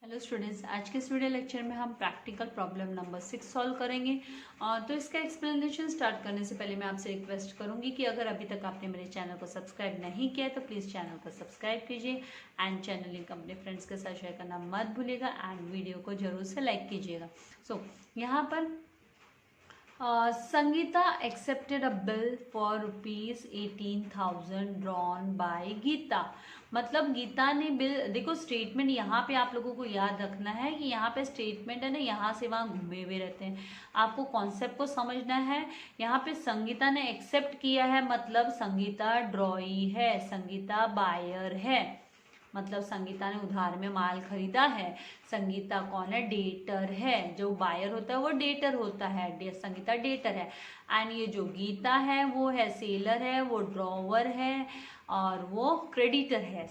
Hello students, आज के इस वीडियो लेक्चर में हम प्रैक्टिकल प्रॉब्लम नंबर 6 सॉल्व करेंगे। तो इसका एक्सप्लेनेशन स्टार्ट करने से पहले मैं आपसे रिक्वेस्ट करूंगी कि अगर अभी तक आपने मेरे चैनल को सब्सक्राइब नहीं किया है तो प्लीज़ चैनल को सब्सक्राइब कीजिए एंड चैनल लिंक अपने फ्रेंड्स के साथ शेयर करना मत भूलिएगा एंड वीडियो को जरूर से लाइक कीजिएगा। यहाँ पर Sangeeta accepted a bill for ₹18,000 drawn by Geeta. मतलब गीता ने बिल, देखो स्टेटमेंट यहाँ पे आप लोगों को याद रखना है कि यहाँ पे स्टेटमेंट है ना, यहाँ से वहाँ घूमे हुए रहते हैं, आपको कॉन्सेप्ट को समझना है। यहाँ पे संगीता ने एक्सेप्ट किया है मतलब संगीता ड्रॉई है, संगीता बायर है, मतलब संगीता ने उधार में माल खरीदा है। संगीता कौन है? डेटर है। जो बायर होता है वो डेटर होता है, संगीता डेटर है। एंड ये जो गीता है वो है सेलर है, वो ड्रॉवर है और वो क्रेडिटर है।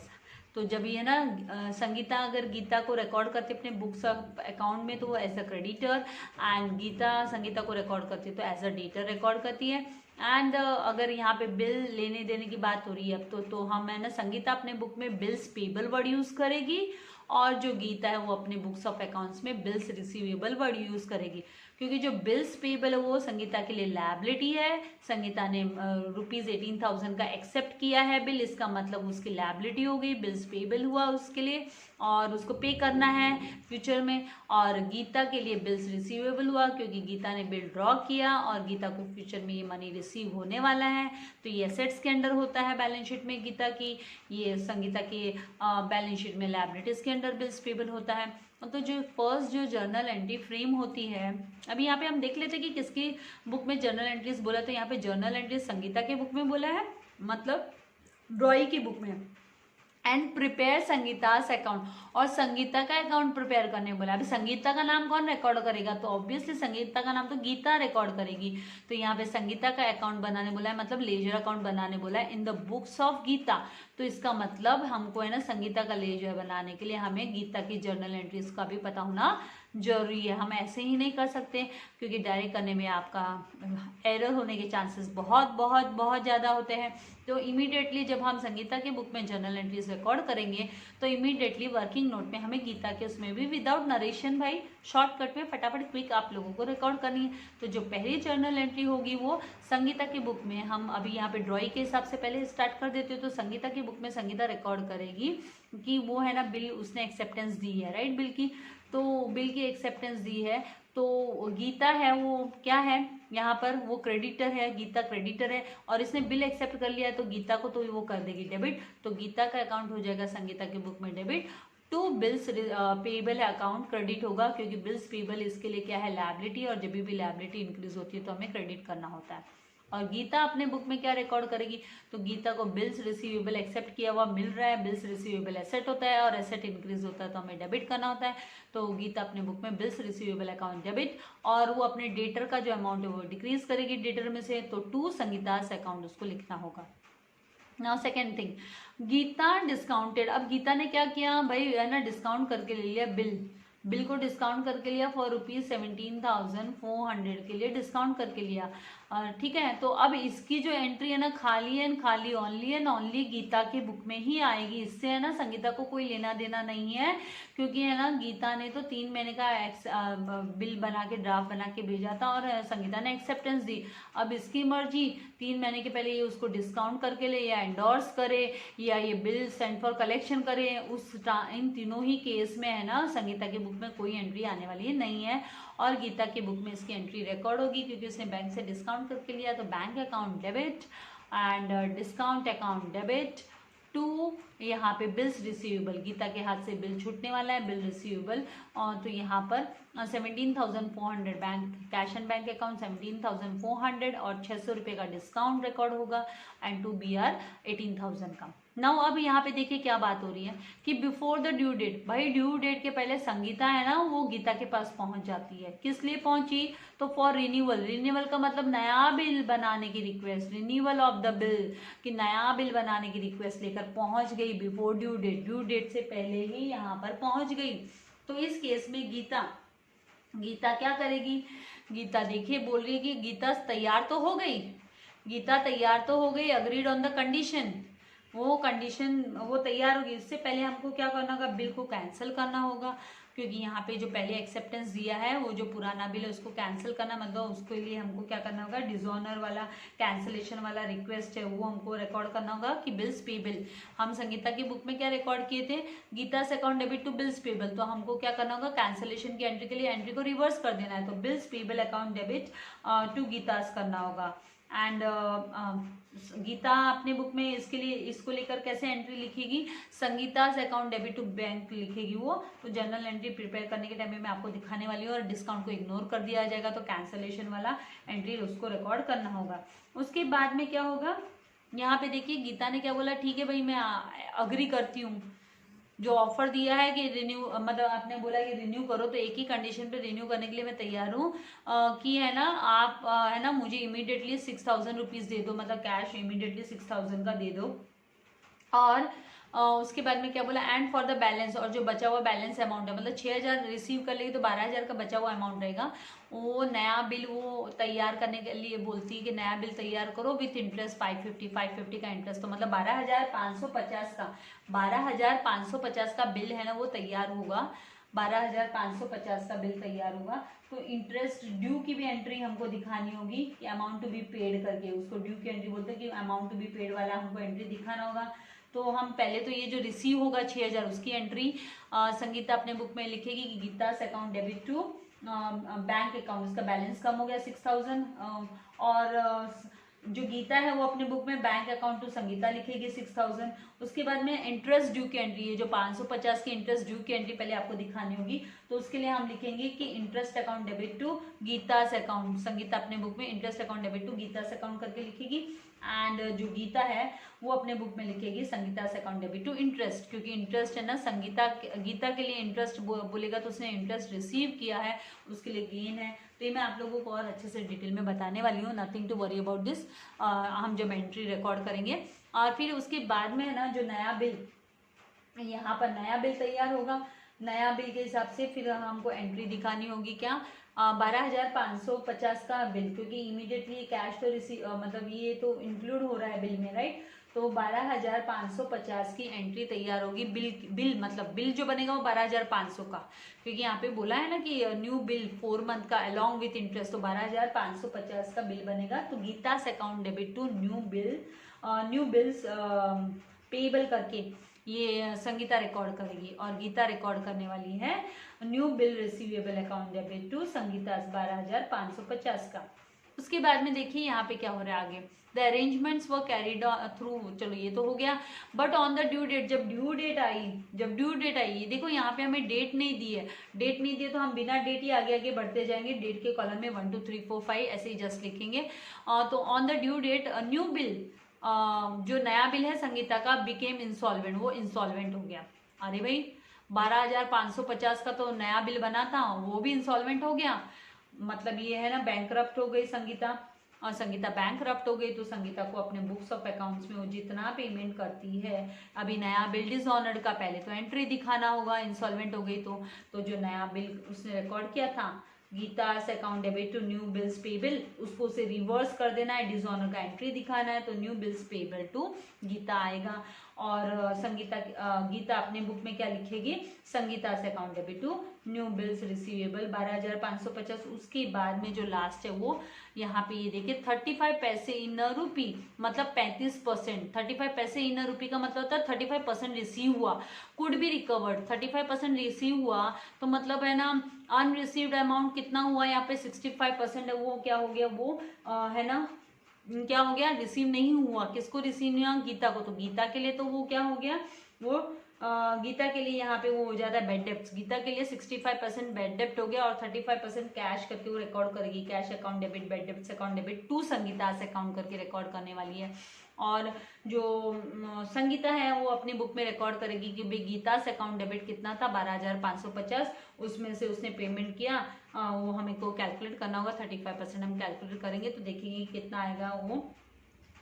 तो जब ये ना संगीता अगर गीता को रिकॉर्ड करती है अपने बुक्स अकाउंट में तो वो as a creditor, and Geeta Sangeeta को रिकॉर्ड करती है तो एज अ डेटर रिकॉर्ड करती है। एंड अगर यहाँ पे बिल लेने देने की बात हो रही है अब तो हम है ना, संगीता अपने बुक में बिल्स पेबल वर्ड यूज करेगी और जो गीता है वो अपने बुक्स ऑफ अकाउंट्स में बिल्स रिसीवेबल वर्ड यूज करेगी, क्योंकि जो बिल्स पेबल है वो संगीता के लिए लायबिलिटी है। संगीता ने ₹18,000 का एक्सेप्ट किया है बिल, इसका मतलब उसकी लायबिलिटी हो गई, बिल्स पेबल हुआ उसके लिए और उसको पे करना है फ्यूचर में। और गीता के लिए बिल्स रिसीवेबल हुआ क्योंकि गीता ने बिल ड्रॉ किया और गीता को फ्यूचर में ये मनी रिसीव होने वाला है, तो ये एसेट्स के अंडर होता है बैलेंस शीट में गीता की। ये संगीता के बैलेंस शीट में लायबिलिटीज के अंडर बिल्स पेबल होता है। तो जो फर्स्ट जो जर्नल एंट्री फ्रेम होती है, अभी यहाँ पे हम देख लेते हैं कि किसकी बुक में जर्नल एंट्रीज बोला। तो यहाँ पे जर्नल एंट्रीज संगीता के बुक में बोला है, मतलब ड्रॉई की बुक में। एंड प्रिपेयर संगीतास अकाउंट, और संगीता का अकाउंट प्रिपेयर करने बोला। अभी संगीता का नाम कौन रिकॉर्ड करेगा? तो ऑब्वियसली संगीता का नाम तो गीता रिकॉर्ड करेगी। तो यहाँ पे संगीता का अकाउंट बनाने बोला है, मतलब लेजर अकाउंट बनाने बोला है in the books of Geeta. तो इसका मतलब हमको है ना संगीता का लेजर बनाने के लिए हमें गीता की जर्नल एंट्रीज का भी पता होना जरूरी है। हम ऐसे ही नहीं कर सकते क्योंकि डायरेक्ट करने में आपका एरर होने के चांसेस बहुत बहुत बहुत ज़्यादा होते हैं। तो इमीडिएटली जब हम संगीता के बुक में जर्नल एंट्रीज रिकॉर्ड करेंगे तो इमीडिएटली वर्किंग नोट में हमें गीता के उसमें भी विदाउट नरेशन भाई शॉर्टकट में फटाफट क्विक आप लोगों को रिकॉर्ड करनी है। तो जो पहली जर्नल एंट्री होगी वो संगीता की बुक में, हम अभी यहाँ पे ड्रॉई के हिसाब से पहले स्टार्ट कर देते हो। तो संगीता की बुक में संगीता रिकॉर्ड करेगी कि वो है ना बिल उसने एक्सेप्टेंस दी है, राइट, बिल की। तो बिल की एक्सेप्टेंस दी है तो गीता है वो क्या है यहाँ पर, वो क्रेडिटर है, गीता क्रेडिटर है और इसने बिल एक्सेप्ट कर लिया है तो गीता को तो वो कर देगी डेबिट। तो गीता का अकाउंट हो जाएगा संगीता की बुक में debit to bills payable account credit होगा, क्योंकि बिल्स पेबल इसके लिए क्या है, लायबिलिटी, और जब भी लायबिलिटी इंक्रीज होती है तो हमें क्रेडिट करना होता है। और गीता अपने बुक में क्या रिकॉर्ड करेगी? तो गीता को बिल्स रिसीवेबल एक्सेप्ट किया हुआ मिल रहा है, बिल्स रिसीवेबल एसेट होता है और एसेट इंक्रीज होता है तो हमें डेबिट करना होता है। तो गीता अपने बुक में बिल्स रिसीवेबल अकाउंट डेबिट, और वो अपने डेटर का जो अमाउंट है वो डिक्रीज करेगी डेटर में से, तो टू संगीतास अकाउंट उसको लिखना होगा। Now second thing, Geeta discounted. अब गीता ने क्या किया भाई, है ना, डिस्काउंट करके ले लिया बिल को डिस्काउंट करके लिया फॉर ₹17,400 के लिए डिस्काउंट करके लिया, ठीक है। तो अब इसकी जो एंट्री है ना खाली एंड खाली ओनली एंड ओनली गीता के बुक में ही आएगी। इससे है ना संगीता को कोई लेना देना नहीं है, क्योंकि है ना गीता ने तो 3 महीने का बिल बना के ड्राफ्ट बना के भेजा था और संगीता ने एक्सेप्टेंस दी। अब इसकी मर्जी 3 महीने के पहले ये उसको डिस्काउंट करके ले या एंडोर्स करे या ये बिल सेंड फॉर कलेक्शन करे, इन तीनों ही केस में है ना संगीता के बुक में कोई एंट्री आने वाली है नहीं है। और गीता के बुक में इसकी एंट्री रिकॉर्ड होगी क्योंकि उसने बैंक से डिस्काउंट करके लिया। तो bank account debit and discount account debit to यहाँ पे बिल्स रिसीवेबल, गीता के हाथ से बिल छूटने वाला है, बिल रिसीवेबल। और तो यहाँ पर 17,400 bank cash and bank account 17,400 और 600 रुपये का डिस्काउंट रिकॉर्ड होगा एंड टू बी आर 18,000 का। नाउ अब यहाँ पे देखिए क्या बात हो रही है कि बिफोर द ड्यू डेट, भाई ड्यू डेट के पहले संगीता है ना वो गीता के पास पहुंच जाती है। किस लिए पहुंची? तो फॉर रिन्यूअल, रिन्यूअल का मतलब नया बिल बनाने की request, renewal of the bill, कि नया बिल बनाने की रिक्वेस्ट लेकर पहुंच गई before due date, due date से पहले ही यहाँ पर पहुंच गई। तो इस केस में गीता क्या करेगी? गीता देखिए बोल रही है कि गीता तैयार तो हो गई, गीता तैयार तो हो गई, अग्रीड ऑन द कंडीशन, वो कंडीशन वो तैयार होगी। इससे पहले हमको क्या करना होगा, बिल को कैंसिल करना होगा। क्योंकि यहाँ पे जो पहले एक्सेप्टेंस दिया है वो जो पुराना बिल है उसको कैंसिल करना, मतलब उसके लिए हमको क्या करना होगा, डिसऑनर वाला कैंसिलेशन वाला रिक्वेस्ट है वो हमको रिकॉर्ड करना होगा कि बिल्स पेबल। हम संगीता की बुक में क्या रिकॉर्ड किए थे, Geeta's account debit to bills payable, तो हमको क्या करना होगा, कैंसिलेशन की एंट्री के लिए एंट्री को रिवर्स कर देना है, तो bills payable account debit to Geeta's करना होगा। एंड गीता अपने बुक में इसके लिए इसको लेकर कैसे एंट्री लिखेगी, Sangeeta's account debit to bank लिखेगी वो। तो जर्नल एंट्री प्रिपेयर करने के टाइम में मैं आपको दिखाने वाली हूँ, और डिस्काउंट को इग्नोर कर दिया जाएगा, तो कैंसलेशन वाला एंट्री उसको रिकॉर्ड करना होगा। उसके बाद में क्या होगा, यहाँ पे देखिए गीता ने क्या बोला, ठीक है भाई मैं अग्री करती हूँ, जो ऑफर दिया है कि रिन्यू, मतलब आपने बोला कि रिन्यू करो, तो एक ही कंडीशन पे रिन्यू करने के लिए मैं तैयार हूँ कि है ना आप है ना मुझे इमीडिएटली 6,000 रुपीज़ दे दो, मतलब कैश इमीडिएटली 6,000 का दे दो। और उसके बाद में क्या बोला, एंड फॉर द बैलेंस, और जो बचा हुआ बैलेंस अमाउंट है, मतलब 6,000 रिसीव कर लेगी तो 12,000 का बचा हुआ अमाउंट रहेगा, वो नया बिल वो तैयार करने के लिए बोलती है कि नया बिल तैयार करो विथ इंटरेस्ट 550 का इंटरेस्ट, तो मतलब 12,550 का 12,550 का बिल है ना वो तैयार होगा, 12,550 का बिल तैयार होगा। तो इंटरेस्ट ड्यू की भी एंट्री हमको दिखानी होगी कि अमाउंट टू बी पेड करके, उसको ड्यू की एंट्री बोलते हैं कि अमाउंट टू बी पेड वाला हमको एंट्री दिखाना होगा। तो हम पहले तो ये जो रिसीव होगा 6,000 उसकी एंट्री संगीता अपने बुक में लिखेगी कि Geeta's account debit to bank account, उसका बैलेंस कम हो गया 6,000, और जो गीता है वो अपने बुक में बैंक अकाउंट टू संगीता लिखेगी 6,000। उसके बाद में इंटरेस्ट ड्यू की एंट्री है, जो 550 की इंटरेस्ट ड्यू की एंट्री पहले आपको दिखानी होगी, तो उसके लिए हम लिखेंगे कि interest account debit to Geeta's account, Sangeeta अपने बुक में interest account debit to Geeta's account करके लिखेगी। एंड जो गीता है वो अपने बुक में लिखेगी Sangeeta's account debit to interest, क्योंकि इंटरेस्ट है ना, गीता के लिए इंटरेस्ट बोलेगा तो उसने इंटरेस्ट रिसीव किया है, उसके लिए गेन है। तो ये मैं आप लोगों को और अच्छे से डिटेल में बताने वाली हूँ, nothing to worry about this. हम जब एंट्री रिकॉर्ड करेंगे, और फिर उसके बाद में है ना जो नया बिल, यहाँ पर नया बिल तैयार होगा, नया बिल के हिसाब से फिर हमको एंट्री दिखानी होगी क्या, 12,550 का बिल, क्योंकि इमीडिएटली कैश तो रिसीव मतलब ये तो इंक्लूड हो रहा है बिल में, राइट। तो 12,550 की एंट्री तैयार होगी, बिल मतलब बिल जो बनेगा वो 12,500 का, क्योंकि यहाँ पे बोला है ना कि न्यू बिल 4 मंथ का अलॉन्ग विथ इंटरेस्ट, तो 12,550 का बिल बनेगा। तो Geeta's account debit to new bills payable करके ये संगीता रिकॉर्ड करेगी, और गीता रिकॉर्ड करने वाली है new bill receivable account debit to Sangeeta 12,550 का। उसके बाद में देखिए यहाँ पे क्या हो रहा है आगे, the arrangements were carried through, चलो ये तो हो गया, but on the due date, जब ड्यू डेट आई, ये देखो यहाँ पे हमें डेट नहीं दी है, डेट नहीं दी है तो हम बिना डेट ही आगे आगे बढ़ते जाएंगे, डेट के कॉलम में 1 2 3 4 5 ऐसे ही जस्ट लिखेंगे। तो on the due date new bill, जो नया बिल है संगीता का बिकेम इंसॉल्वेंट, वो इंसॉल्वेंट हो गया। अरे भाई 12,550 का तो नया बिल बना था, वो भी इंसॉल्वेंट हो गया, मतलब ये है ना बैंकरप्ट हो गई संगीता, और संगीता बैंकरप्ट हो गई, तो संगीता को अपने बुक्स ऑफ अकाउंट्स में वो जितना पेमेंट करती है, अभी नया बिल डिसऑनर्ड का पहले तो एंट्री दिखाना होगा, इंसॉल्वेंट हो गई तो जो नया बिल उसने रिकॉर्ड किया था Geeta's account debit to new bills payable, उसको उसे रिवर्स कर देना है, डिसऑनर का एंट्री दिखाना है, तो new bills payable to Geeta आएगा। और गीता अपने बुक में क्या लिखेगी, Sangeeta's account debit to new bills receivable 12,550। उसके बाद में जो लास्ट है वो यहाँ पे ये देखिए 35 पैसे इन अ रूपी, मतलब 35%, 35 पैसे इन अ रूपी का मतलब होता है 35% रिसीव हुआ, कुड बी रिकवर्ड, 35% रिसीव हुआ, तो मतलब है ना अनरिसीव्ड अमाउंट कितना हुआ यहाँ पे 65% है, वो क्या हो गया, वो है ना क्या हो गया, रिसीव नहीं हुआ, किसको रिसीव नहीं हुआ, गीता को, तो गीता के लिए तो वो क्या हो गया, वो गीता के लिए यहाँ पे वो हो जाता है बैड डेप्ट, गीता के लिए 65% बैड डेप्ट हो गया, और 35% कैश करके वो रिकॉर्ड करेगी, कैश अकाउंट डेबिट बैड डेप्ट account debit to Sangeeta's account करके रिकॉर्ड करने वाली है। और जो संगीता है वो अपनी बुक में रिकॉर्ड करेगी कि भाई गीतास अकाउंट डेबिट कितना था 12,550, उसमें से उसने पेमेंट किया, वो हमें को कैलकुलेट करना होगा, 35% हम कैलकुलेट करेंगे तो देखेंगे कितना आएगा वो,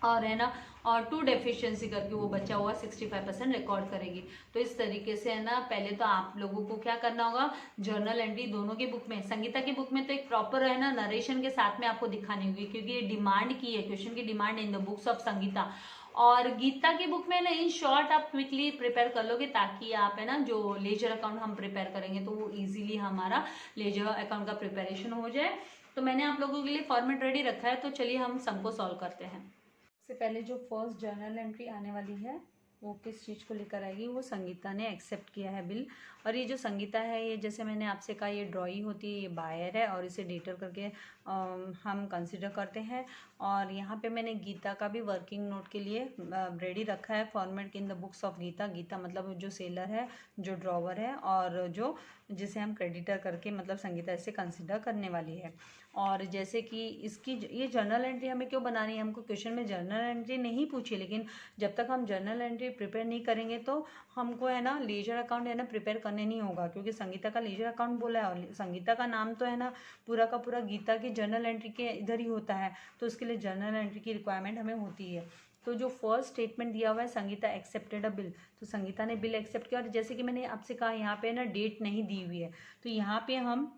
और है ना और टू डेफिशिएंसी करके वो बचा हुआ 65% रिकॉर्ड करेगी। तो इस तरीके से है ना, पहले तो आप लोगों को क्या करना होगा, जर्नल एंट्री दोनों की बुक में, संगीता की बुक में तो एक प्रॉपर है ना नरेशन के साथ में आपको दिखानी होगी, क्योंकि ये डिमांड की है, क्वेश्चन की demand in the books of Sangeeta, और गीता की बुक में ना इन शॉर्ट आप क्विकली प्रिपेयर कर लोगे, ताकि आप है ना जो लेजर अकाउंट हम प्रिपेयर करेंगे तो वो इजीली हमारा लेजर अकाउंट का प्रिपरेशन हो जाए। तो मैंने आप लोगों के लिए फॉर्मेट रेडी रखा है, तो चलिए हम सम को सॉल्व करते हैं। सबसे पहले जो फर्स्ट जर्नल एंट्री आने वाली है वो किस चीज़ को लेकर आएगी, वो संगीता ने एक्सेप्ट किया है बिल। और ये जो संगीता है ये जैसे मैंने आपसे कहा ये ड्रॉई होती है, ये बायर है और इसे डेटर करके हम कंसिडर करते हैं। और यहाँ पे मैंने गीता का भी वर्किंग नोट के लिए रेडी रखा है format in the books of Geeta. Geeta मतलब जो सेलर है, जो ड्रॉवर है, और जो जिसे हम क्रेडिटर करके मतलब संगीता इसे कंसिडर करने वाली है। और जैसे कि इसकी ये जर्नल एंट्री हमें क्यों बनानी है, हमको क्वेश्चन में जर्नल एंट्री नहीं पूछी, लेकिन जब तक हम जर्नल एंट्री प्रिपेयर नहीं करेंगे तो हमको है ना लेजर अकाउंट है ना प्रिपेयर करने नहीं होगा, क्योंकि संगीता का लेजर अकाउंट बोला है और संगीता का नाम तो है ना पूरा का पूरा गीता की जर्नल एंट्री के इधर ही होता है, तो उसके लिए जर्नल एंट्री की रिक्वायरमेंट हमें होती है। तो जो फर्स्ट स्टेटमेंट दिया हुआ है संगीता एक्सेप्टेड अ बिल, तो संगीता ने बिल एक्सेप्ट किया। और जैसे कि मैंने आपसे कहा यहाँ पे ना डेट नहीं दी हुई है, तो यहाँ पे हम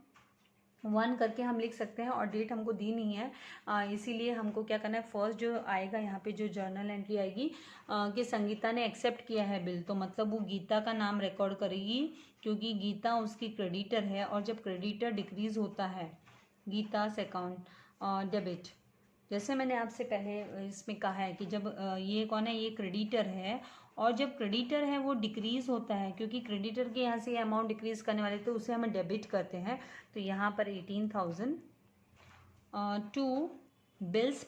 1 करके हम लिख सकते हैं और डेट हमको दी नहीं है, इसीलिए हमको क्या करना है, फर्स्ट जो आएगा यहाँ पे जो जर्नल एंट्री आएगी कि संगीता ने एक्सेप्ट किया है बिल, तो मतलब वो गीता का नाम रिकॉर्ड करेगी, क्योंकि गीता उसकी क्रेडिटर है। और जब क्रेडिटर डिक्रीज होता है गीतास अकाउंट डेबिट, जैसे मैंने आपसे पहले इसमें कहा है कि जब ये कौन है, ये क्रेडिटर है, और जब क्रेडिटर है वो डिक्रीज होता है, क्योंकि क्रेडिटर के यहाँ से अमाउंट डिक्रीज करने वाले तो उसे हमें डेबिट करते हैं। तो यहाँ पर 18,000 टू बिल्स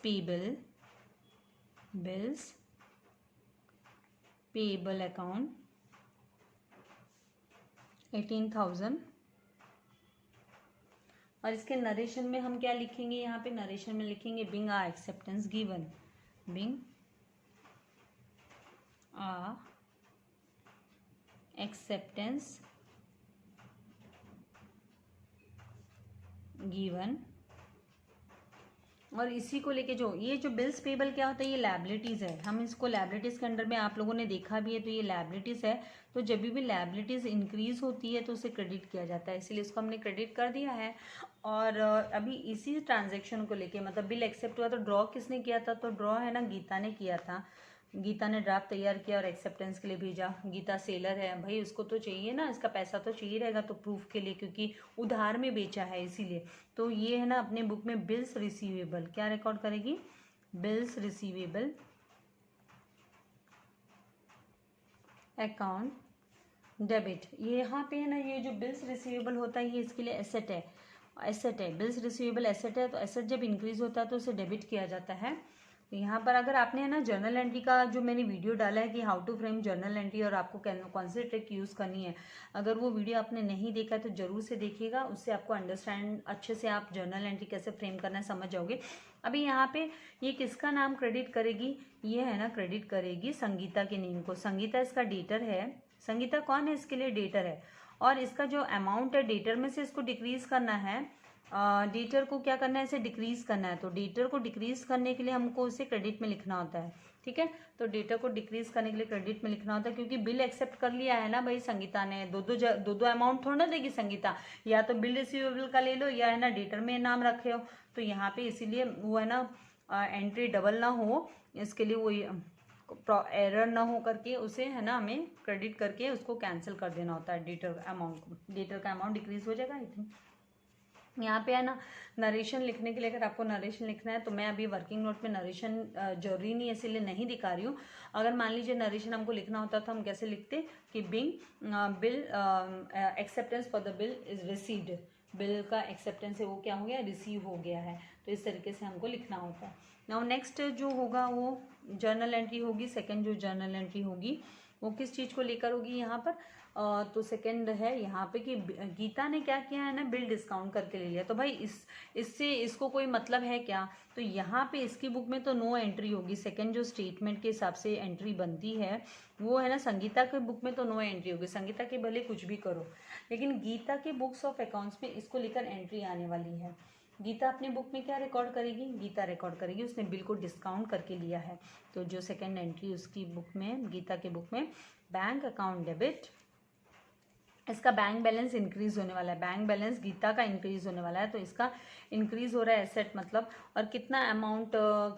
पेबल अकाउंट 18,000। और इसके नरेशन में हम क्या लिखेंगे, यहाँ पे नरेशन में लिखेंगे बिंग आ एक्सेप्टेंस गिवन, बिंग आ एक्सेप्टेंस गिवन। और इसी को लेके जो ये जो बिल्स पेबल क्या होता है, ये लायबिलिटीज़ है, हम इसको लायबिलिटीज़ के अंडर में आप लोगों ने देखा भी है, तो ये लायबिलिटीज़ है। तो जब भी लायबिलिटीज़ इंक्रीज होती है तो उसे क्रेडिट किया जाता है, इसलिए इसको हमने क्रेडिट कर दिया है। और अभी इसी ट्रांजेक्शन को लेके मतलब बिल एक्सेप्ट हुआ तो ड्रॉ किसने किया था, तो ड्रॉ है ना गीता ने किया था। गीता ने ड्राफ्ट तैयार किया और एक्सेप्टेंस के लिए भेजा। गीता सेलर है भाई, उसको तो चाहिए ना, इसका पैसा तो चाहिए रहेगा तो प्रूफ के लिए, क्योंकि उधार में बेचा है इसीलिए। तो ये है ना अपने बुक में बिल्स रिसीवेबल क्या रिकॉर्ड करेगी, बिल्स रिसीवेबल अकाउंट डेबिट। ये यहाँ पे है ना ये जो बिल्स रिसीवेबल होता है ये इसके लिए एसेट है, बिल्स रिसीवेबल एसेट है, तो एसेट जब इंक्रीज होता है तो उसे डेबिट किया जाता है। तो यहाँ पर अगर आपने है ना जर्नल एंट्री का जो मैंने वीडियो डाला है कि how to frame journal entry और आपको कौन से ट्रिक यूज़ करनी है, अगर वो वीडियो आपने नहीं देखा है तो ज़रूर से देखिएगा, उससे आपको अंडरस्टैंड अच्छे से आप जर्नल एंट्री कैसे फ्रेम करना है समझ जाओगे। अभी यहाँ पे ये किसका नाम क्रेडिट करेगी, ये है ना क्रेडिट करेगी संगीता के नेम को। संगीता इसका डेटर है, संगीता कौन है, इसके लिए डेटर है। और इसका जो अमाउंट है डेटर में से इसको डिक्रीज करना है, डेटर को क्या करना है, इसे डिक्रीज करना है। तो डेटर को डिक्रीज करने के लिए हमको उसे क्रेडिट में लिखना होता है, ठीक है। तो डेटर को डिक्रीज करने के लिए क्रेडिट में लिखना होता है, क्योंकि बिल एक्सेप्ट कर लिया है ना भाई संगीता ने, दो अमाउंट थोड़ा ना देगी संगीता, या तो बिल रिसीवेबल का ले लो या है ना डेटर में नाम रखे हो। तो यहाँ पे इसीलिए वो है ना एंट्री डबल ना हो, इसके लिए वो एरर ना हो करके उसे है ना हमें क्रेडिट करके उसको कैंसिल कर देना होता है डेटर अमाउंट को, डेटर का अमाउंट डिक्रीज हो जाएगा। आई थिंक यहाँ पे है ना नरेशन लिखने के लिए, अगर आपको नरेशन लिखना है तो मैं अभी वर्किंग नोट में नरेशन जरूरी नहीं है इसीलिए नहीं दिखा रही हूँ। अगर मान लीजिए नरेशन हमको लिखना होता तो हम कैसे लिखते कि being bill acceptance for the bill is received, bill का एक्सेप्टेंस है वो क्या हो गया, रिसीव हो गया है, तो इस तरीके से हमको लिखना होता है। नाउ नेक्स्ट जो होगा वो जर्नल एंट्री होगी, सेकेंड जो जर्नल एंट्री होगी वो किस चीज़ को लेकर होगी यहाँ पर, तो सेकंड है यहाँ पे कि गीता ने क्या किया है ना बिल डिस्काउंट करके ले लिया। तो भाई इससे इसको कोई मतलब है क्या, तो यहाँ पे इसकी बुक में तो नो एंट्री होगी, सेकंड जो स्टेटमेंट के हिसाब से एंट्री बनती है वो है ना संगीता के बुक में तो नो एंट्री होगी, संगीता के भले कुछ भी करो, लेकिन गीता के बुक्स ऑफ अकाउंट्स में इसको लेकर एंट्री आने वाली है। गीता अपने बुक में क्या रिकॉर्ड करेगी, गीता रिकॉर्ड करेगी उसने बिल को डिस्काउंट करके लिया है। तो जो सेकंड एंट्री उसकी बुक में, गीता के बुक में बैंक अकाउंट डेबिट इसका बैंक बैलेंस इंक्रीज होने वाला है, बैंक बैलेंस गीता का इंक्रीज होने वाला है, तो इसका इंक्रीज हो रहा है एसेट मतलब। और कितना अमाउंट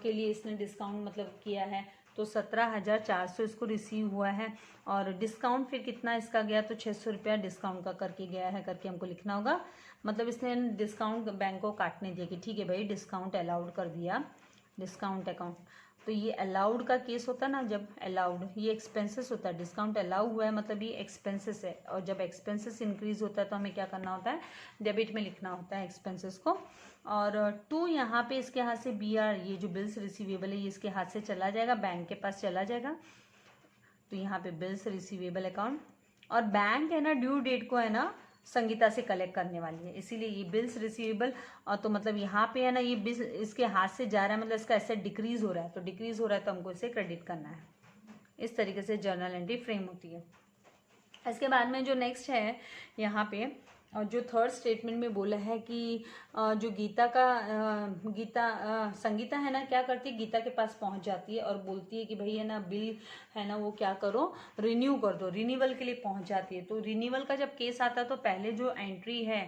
के लिए इसने डिस्काउंट मतलब किया है, तो 17,400 इसको रिसीव हुआ है। और डिस्काउंट फिर कितना इसका गया, तो 600 रुपया डिस्काउंट का करके गया है, करके हमको लिखना होगा। मतलब इसने डिस्काउंट बैंक को काटने दिया कि ठीक है भाई डिस्काउंट अलाउड कर दिया, डिस्काउंट अकाउंट। तो ये अलाउड का केस होता है ना, जब अलाउड, ये एक्सपेंसेस होता है, डिस्काउंट अलाउ हुआ है मतलब ये एक्सपेंसेस है। और जब एक्सपेंसेस इंक्रीज होता है तो हमें क्या करना होता है, डेबिट में लिखना होता है एक्सपेंसेस को। और टू यहाँ पे इसके हाथ से BR, ये जो बिल्स रिसीवेबल है ये इसके हाथ से चला जाएगा, बैंक के पास चला जाएगा। तो यहाँ पे बिल्स रिसीवेबल अकाउंट, और बैंक है ना ड्यू डेट को है ना संगीता से कलेक्ट करने वाली है, इसीलिए ये बिल्स रिसीवेबल। और तो मतलब यहाँ पे है ना ये बिल इसके हाथ से जा रहा है, मतलब इसका एसेट डिक्रीज हो रहा है, तो डिक्रीज हो रहा है तो हमको इसे क्रेडिट करना है। इस तरीके से जर्नल एंट्री फ्रेम होती है। इसके बाद में जो नेक्स्ट है यहाँ पे, और जो थर्ड स्टेटमेंट में बोला है कि जो संगीता है ना क्या करती है, गीता के पास पहुंच जाती है और बोलती है कि भाई है ना बिल है ना वो क्या करो, रिन्यू कर दो, रिन्यूअल के लिए पहुंच जाती है। तो रिन्यूअल का जब केस आता है तो पहले जो एंट्री है,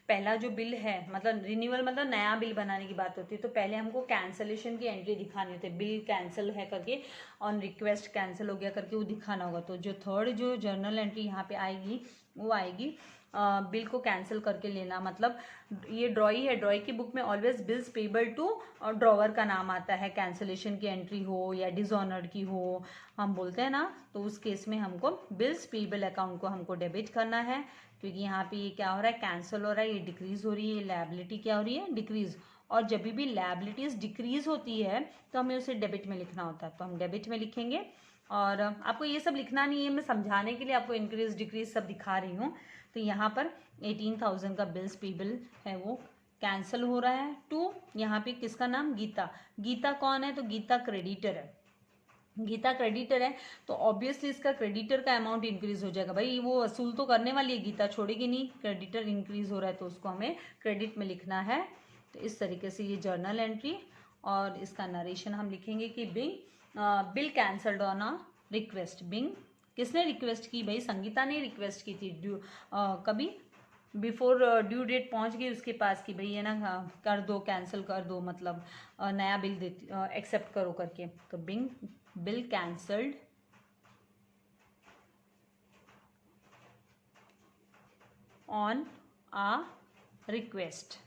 पहला जो बिल है, मतलब रिन्यूअल मतलब नया बिल बनाने की बात होती है, तो पहले हमको कैंसलेशन की एंट्री दिखानी होती है, बिल कैंसिल है करके, ऑन रिक्वेस्ट कैंसिल हो गया करके वो दिखाना होगा। तो जो थर्ड जो जर्नल एंट्री यहाँ पे आएगी वो आएगी बिल को कैंसिल करके लेना, मतलब ये ड्रॉई है, ड्रॉई की बुक में always bills payable to drawer का नाम आता है, कैंसिलेशन की एंट्री हो या डिसऑनर्ड की हो हम बोलते हैं ना, तो उस केस में हमको बिल्स पेबल अकाउंट को हमको डेबिट करना है, क्योंकि यहाँ पे ये क्या हो रहा है, कैंसिल हो रहा है, ये डिक्रीज हो रही है, लायबिलिटी क्या हो रही है, डिक्रीज। और जब भी लायबिलिटीज डिक्रीज होती है तो हमें उसे डेबिट में लिखना होता है, तो हम डेबिट में लिखेंगे। और आपको ये सब लिखना नहीं है, मैं समझाने के लिए आपको इंक्रीज डिक्रीज सब दिखा रही हूँ। तो यहाँ पर 18,000 का बिल्स पेबल है वो कैंसिल हो रहा है टू, यहाँ पे किसका नाम, गीता। गीता कौन है, तो गीता क्रेडिटर है, गीता क्रेडिटर है, तो ऑब्वियसली इसका क्रेडिटर का अमाउंट इंक्रीज हो जाएगा, भाई वो वसूल तो करने वाली है, गीता छोड़ेगी नहीं, क्रेडिटर इंक्रीज हो रहा है तो उसको हमें क्रेडिट में लिखना है। तो इस तरीके से ये जर्नल एंट्री, और इसका नरेशन हम लिखेंगे कि bill cancelled on a request. Being किसने रिक्वेस्ट की, भाई संगीता ने रिक्वेस्ट की थी, कभी बिफोर ड्यू डेट पहुंच गई उसके पास कि भाई है ना कर दो, कैंसिल कर दो, मतलब नया बिल दे एक्सेप्ट करो करके। तो bill cancelled on a request,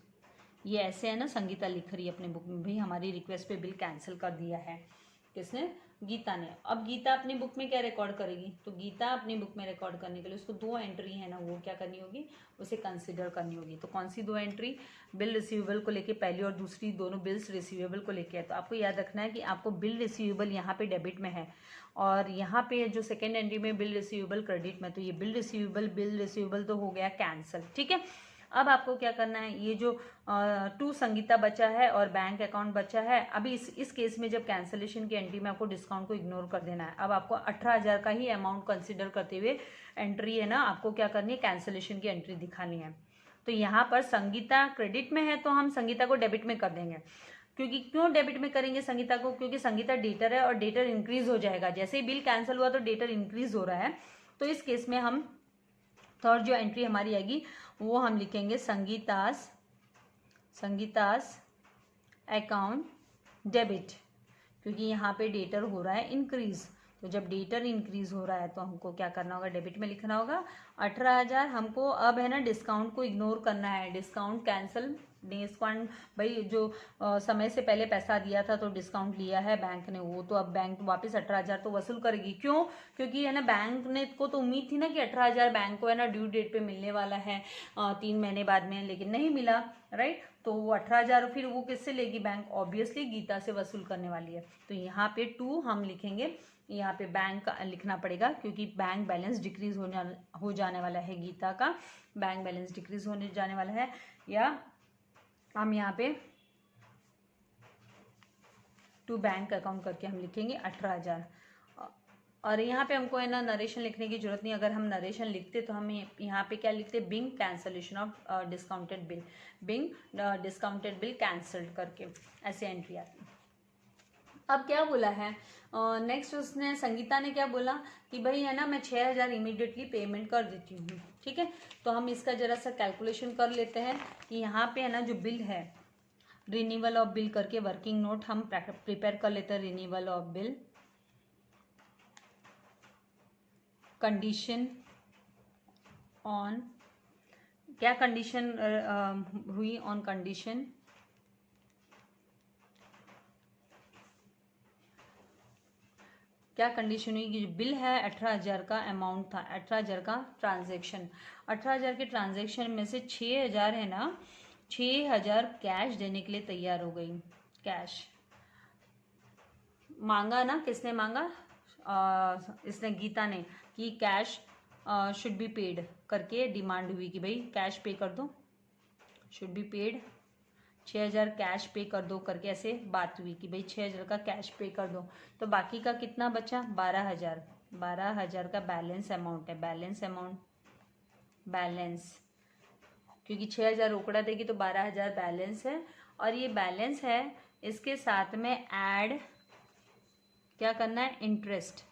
ये ऐसे है ना संगीता लिख रही है अपने बुक में, भाई हमारी रिक्वेस्ट पे बिल कैंसिल कर दिया है, किसने, गीता ने। अब गीता अपनी बुक में क्या रिकॉर्ड करेगी, तो गीता अपनी बुक में रिकॉर्ड करने के लिए उसको दो एंट्री है ना वो क्या करनी होगी, उसे कंसिडर करनी होगी। तो कौन सी दो एंट्री, बिल रिसीवेबल को लेके पहली, और दूसरी दोनों बिल्स रिसीवेबल को लेके है। तो आपको याद रखना है कि आपको बिल रिसीवेबल यहाँ पे डेबिट में है, और यहाँ पे जो सेकेंड एंट्री में बिल रिसीवेबल क्रेडिट में, तो ये बिल रिसीवेबल तो हो गया कैंसिल, ठीक है। अब आपको क्या करना है, ये जो टू संगीता बचा है और बैंक अकाउंट बचा है, अभी इस केस में जब कैंसिलेशन की एंट्री में आपको डिस्काउंट को इग्नोर कर देना है। अब आपको 18,000 का ही अमाउंट कंसिडर करते हुए एंट्री है ना आपको क्या करनी है, कैंसिलेशन की एंट्री दिखानी है। तो यहाँ पर संगीता क्रेडिट में है तो हम संगीता को डेबिट में कर देंगे, क्योंकि क्यों डेबिट में करेंगे संगीता को, क्योंकि संगीता डेटर है और डेटर इंक्रीज हो जाएगा, जैसे ही बिल कैंसिल हुआ तो डेटर इंक्रीज हो रहा है। तो इस केस में हम थर्ड जो एंट्री हमारी आएगी वो हम लिखेंगे संगीतास अकाउंट डेबिट, क्योंकि यहाँ पे डेटर हो रहा है इंक्रीज। तो जब डेटर इंक्रीज हो रहा है तो हमको क्या करना होगा, डेबिट में लिखना होगा 18,000। हमको अब है ना डिस्काउंट को इग्नोर करना है, डिस्काउंट कैंसिल, डिस्काउंट भाई जो समय से पहले पैसा दिया था तो डिस्काउंट लिया है बैंक ने, वो तो अब बैंक वापस 18,000 तो वसूल करेगी। क्यों, क्योंकि है ना बैंक ने को तो उम्मीद थी ना कि 18,000 बैंक को है ना ड्यू डेट पे मिलने वाला है 3 महीने बाद में, लेकिन नहीं मिला, राइट। तो वो 18,000 फिर वो किससे लेगी, बैंक ऑब्वियसली गीता से वसूल करने वाली है। तो यहाँ पे टू हम लिखेंगे, यहाँ पे बैंक का लिखना पड़ेगा, क्योंकि बैंक बैलेंस डिक्रीज हो जाने वाला है, गीता का बैंक बैलेंस डिक्रीज होने जाने वाला है। या हम यहाँ पे टू बैंक अकाउंट करके हम लिखेंगे 18,000। और यहाँ पे हमको है ना नरेशन लिखने की जरूरत नहीं, अगर हम नरेशन लिखते तो हम यहाँ पे क्या लिखते, being cancellation of discounted bill, being discounted bill cancelled करके ऐसे एंट्री आती है। अब क्या बोला है नेक्स्ट, उसने संगीता ने क्या बोला कि भाई है ना मैं 6,000 इमीडिएटली पेमेंट कर देती हूँ। ठीक है, तो हम इसका जरा सा कैलकुलेशन कर लेते हैं कि यहाँ पे है ना जो बिल है, रिन्यूअल ऑफ बिल करके वर्किंग नोट हम प्रिपेयर कर लेते हैं। Renewal of bill, condition on, क्या कंडीशन हुई ऑन कंडीशन, क्या कंडीशन हुई कि जो बिल है 18,000 का अमाउंट था, 18,000 का ट्रांजैक्शन, 18,000 के ट्रांजैक्शन में से 6,000 है ना, 6,000 कैश देने के लिए तैयार हो गई। कैश मांगा ना, किसने मांगा, इसने गीता ने, कि कैश शुड बी पेड करके डिमांड हुई कि भाई कैश पे कर दो, शुड बी पेड, 6,000 कैश पे कर दो करके ऐसे बात हुई कि भाई 6,000 का कैश पे कर दो। तो बाकी का कितना बचा, 12,000, 12,000 का बैलेंस अमाउंट है, बैलेंस अमाउंट, बैलेंस, क्योंकि 6,000 रोकड़ा देगी तो 12,000 बैलेंस है। और ये बैलेंस है, इसके साथ में ऐड क्या करना है, इंटरेस्ट।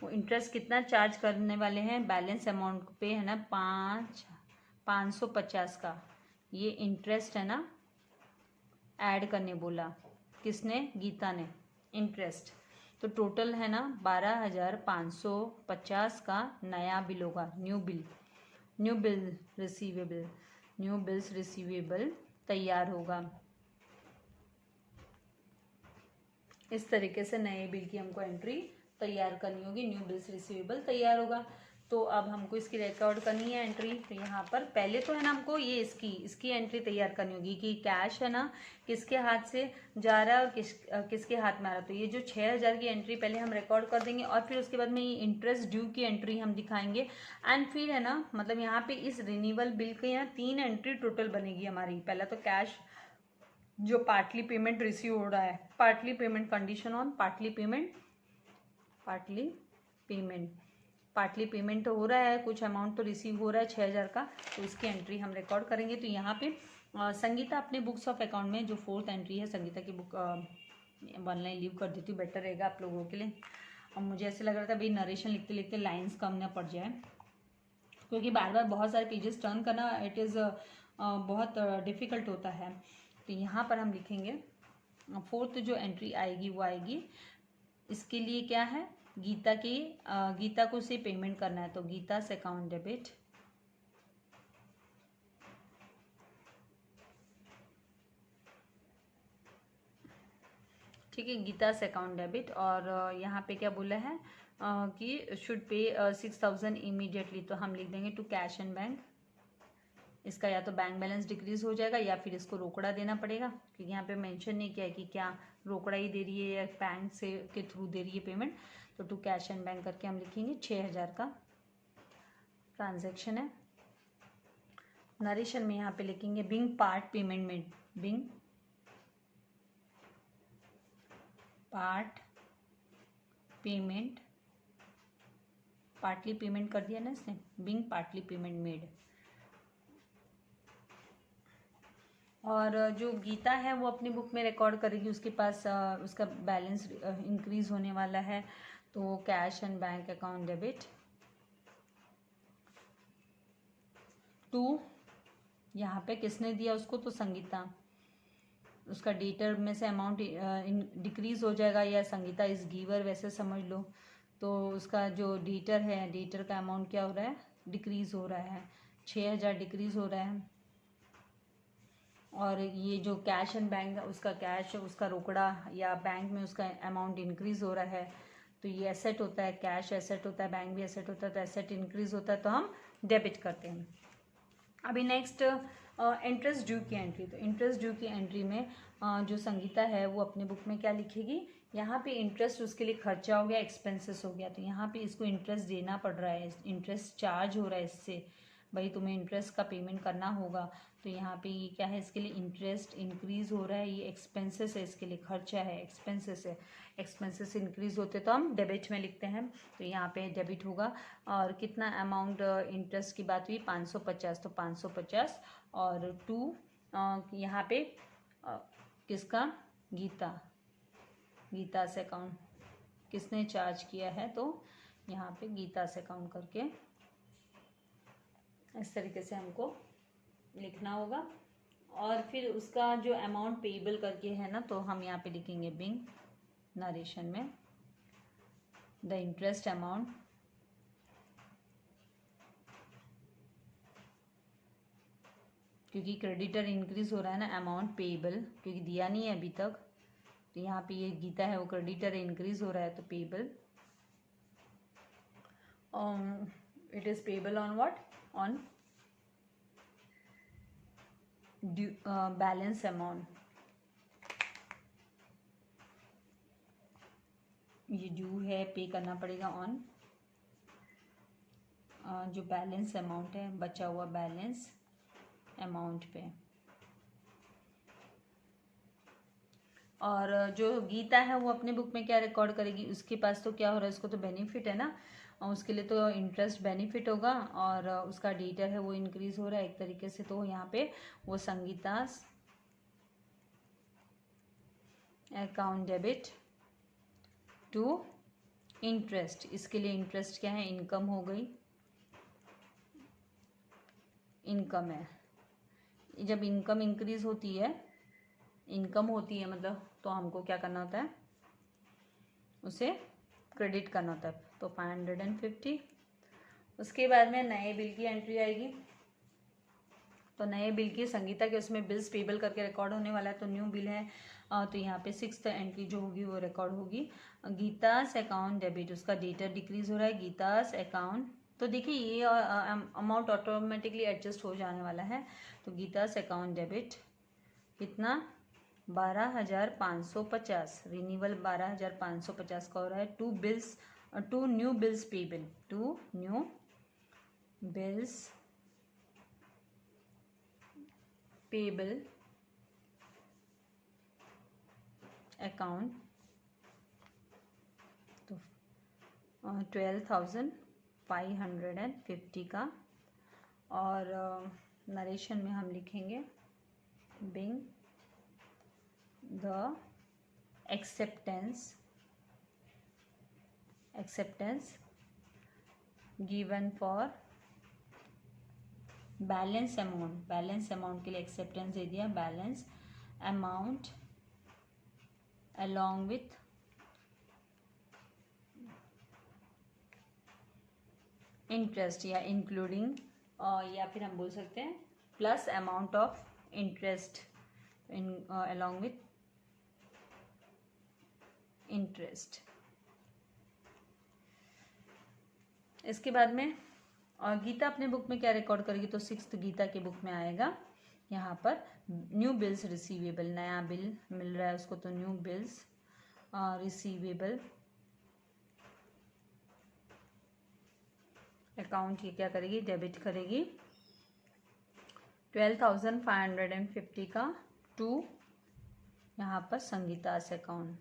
वो इंटरेस्ट कितना चार्ज करने वाले हैं, बैलेंस अमाउंट पे है ना 550 का, ये इंटरेस्ट है ना ऐड करने बोला, किसने, गीता ने, इंटरेस्ट। तो टोटल है ना 12,550 का नया बिल होगा, new bill, new bill receivable, new bills receivable तैयार होगा। इस तरीके से नए बिल की हमको एंट्री तैयार करनी होगी, न्यू बिल्स रिसीवेबल तैयार होगा। तो अब हमको इसकी रिकॉर्ड करनी है एंट्री। तो यहाँ पर पहले तो है ना हमको ये इसकी एंट्री तैयार करनी होगी कि कैश है ना किसके हाथ से जा रहा है और किसके हाथ में आ रहा है। तो ये जो 6,000 की एंट्री पहले हम रिकॉर्ड कर देंगे और फिर उसके बाद में ये इंटरेस्ट ड्यू की एंट्री हम दिखाएंगे। एंड फिर है ना मतलब यहाँ पे इस रिन्यूअल बिल के यहाँ 3 एंट्री टोटल बनेगी हमारी। पहला तो कैश जो पार्टली पेमेंट रिसीव हो रहा है, partly payment, condition on partly payment, partly payment हो रहा है, कुछ अमाउंट तो रिसीव हो रहा है 6,000 का, तो इसकी एंट्री हम रिकॉर्ड करेंगे। तो यहाँ पे संगीता अपने बुक्स ऑफ अकाउंट में जो 4th एंट्री है, संगीता की बुक 1 लाइन लीव कर देती हूँ, बेटर रहेगा आप लोगों के लिए। अब मुझे ऐसे लग रहा था भाई नरेशन लिखते लिखते लाइन्स कम ना पड़ जाए, क्योंकि बार बार बहुत सारे पेजेस टर्न करना इट इज़ बहुत डिफ़िकल्ट होता है। तो यहाँ पर हम लिखेंगे 4th जो एंट्री आएगी वो आएगी, इसके लिए क्या है, गीता को से पेमेंट करना है, तो गीता से अकाउंट डेबिट, ठीक है, गीता से अकाउंट डेबिट। और यहाँ पे क्या बोला है कि शुड पे 6,000 इमीडिएटली, तो हम लिख देंगे टू कैश एंड बैंक। इसका या तो बैंक बैलेंस डिक्रीज हो जाएगा या फिर इसको रोकड़ा देना पड़ेगा, क्योंकि यहाँ पे मेंशन नहीं किया है कि क्या रोकड़ा ही दे रही है या बैंक से के थ्रू दे रही है पेमेंट। तो टू कैश एंड बैंक करके हम लिखेंगे 6,000 का ट्रांजैक्शन है। नरेशन में यहाँ पे लिखेंगे बिंग पार्ट पेमेंट में, being part payment, partly payment कर दिया ना इसने, बिंग पार्टली पेमेंट मेड। और जो गीता है वो अपनी बुक में रिकॉर्ड करेगी, उसके पास उसका बैलेंस इंक्रीज होने वाला है, तो cash and bank account debit to, यहाँ पे किसने दिया उसको, तो संगीता, उसका डेटर में से अमाउंट डिक्रीज हो जाएगा, या संगीता इज गिवर वैसे समझ लो। तो उसका जो डेटर है, डेटर का अमाउंट क्या हो रहा है, डिक्रीज हो रहा है, 6,000 डिक्रीज हो रहा है। और ये जो कैश एंड बैंक, उसका कैश, उसका रोकड़ा या बैंक में उसका अमाउंट इंक्रीज हो रहा है, तो ये एसेट होता है, कैश एसेट होता है, बैंक भी एसेट होता है, तो एसेट इंक्रीज होता है तो हम डेबिट करते हैं। अभी नेक्स्ट इंटरेस्ट ड्यू की एंट्री। तो इंटरेस्ट ड्यू की एंट्री में जो संगीता है वो अपने बुक में क्या लिखेगी, यहाँ पे इंटरेस्ट उसके लिए खर्चा हो गया, एक्सपेंसेस हो गया, तो यहाँ पे इसको इंटरेस्ट देना पड़ रहा है, इंटरेस्ट चार्ज हो रहा है इससे, भाई तुम्हें इंटरेस्ट का पेमेंट करना होगा। तो यहाँ पे ये क्या है, इसके लिए इंटरेस्ट इंक्रीज हो रहा है, ये एक्सपेंसेस है, इसके लिए खर्चा है, एक्सपेंसेस है, एक्सपेंसेस इंक्रीज होते तो हम डेबिट में लिखते हैं, तो यहाँ पे डेबिट होगा। और कितना अमाउंट इंटरेस्ट की बात हुई, 550, तो 550 और टू यहाँ पे किसका, गीता, गीता से अकाउंट किसने चार्ज किया है, तो यहाँ पे गीता से अकाउंट करके इस तरीके से हमको लिखना होगा। और फिर उसका जो अमाउंट पेएबल करके है ना, तो हम यहाँ पे लिखेंगे बिंग नरेशन में द इंटरेस्ट अमाउंट क्योंकि क्रेडिटर इंक्रीज हो रहा है ना, अमाउंट पेएबल क्योंकि दिया नहीं है अभी तक, तो यहाँ पे ये गीता है वो क्रेडिटर इंक्रीज हो रहा है तो payable it is payable on what, on balance amount. ये ड्यू है, पे करना पड़ेगा ऑन जो बैलेंस अमाउंट है, बचा हुआ बैलेंस अमाउंट पे। और जो गीता है वो अपने बुक में क्या रिकॉर्ड करेगी, उसके पास तो क्या हो रहा है, उसको तो बेनिफिट है ना, और उसके लिए तो इंटरेस्ट बेनिफिट होगा, और उसका डेटर है वो इंक्रीज हो रहा है एक तरीके से, तो यहाँ पे वो Sangeeta's account debit to interest, इसके लिए इंटरेस्ट क्या है, इनकम हो गई, इनकम है। जब इनकम इंक्रीज होती है, इनकम होती है मतलब, तो हमको क्या करना होता है, उसे क्रेडिट करना होता है, तो 550। उसके बाद में नए बिल की एंट्री आएगी, तो नए बिल की संगीता के उसमें बिल्स पेबल करके रिकॉर्ड होने वाला है, तो न्यू बिल है, तो यहाँ पे 6th एंट्री जो होगी वो रिकॉर्ड होगी, गीतास अकाउंट डेबिट, उसका डेटर डिक्रीज हो रहा है, गीतास अकाउंट, तो देखिए ये अमाउंट ऑटोमेटिकली एडजस्ट हो जाने वाला है, तो गीतास अकाउंट डेबिट कितना 12,550, रिन्यूअल 12,550 का हो रहा है, to new bills payable, to new bills payable account, तो 12,550 का। और नरेशन में हम लिखेंगे being the acceptance given for balance amount के लिए एक्सेप्टेंस दे दिया, balance amount along with interest या इंक्लूडिंग, या फिर हम बोल सकते हैं plus amount of interest along with interest. इसके बाद में गीता अपने बुक में क्या रिकॉर्ड करेगी, तो 6th गीता के बुक में आएगा यहाँ पर न्यू बिल्स रिसीवेबल, नया बिल मिल रहा है उसको, तो न्यू बिल्स रिसीवेबल अकाउंट ये क्या करेगी, डेबिट करेगी 12,550 का टू यहाँ पर संगीतास अकाउंट,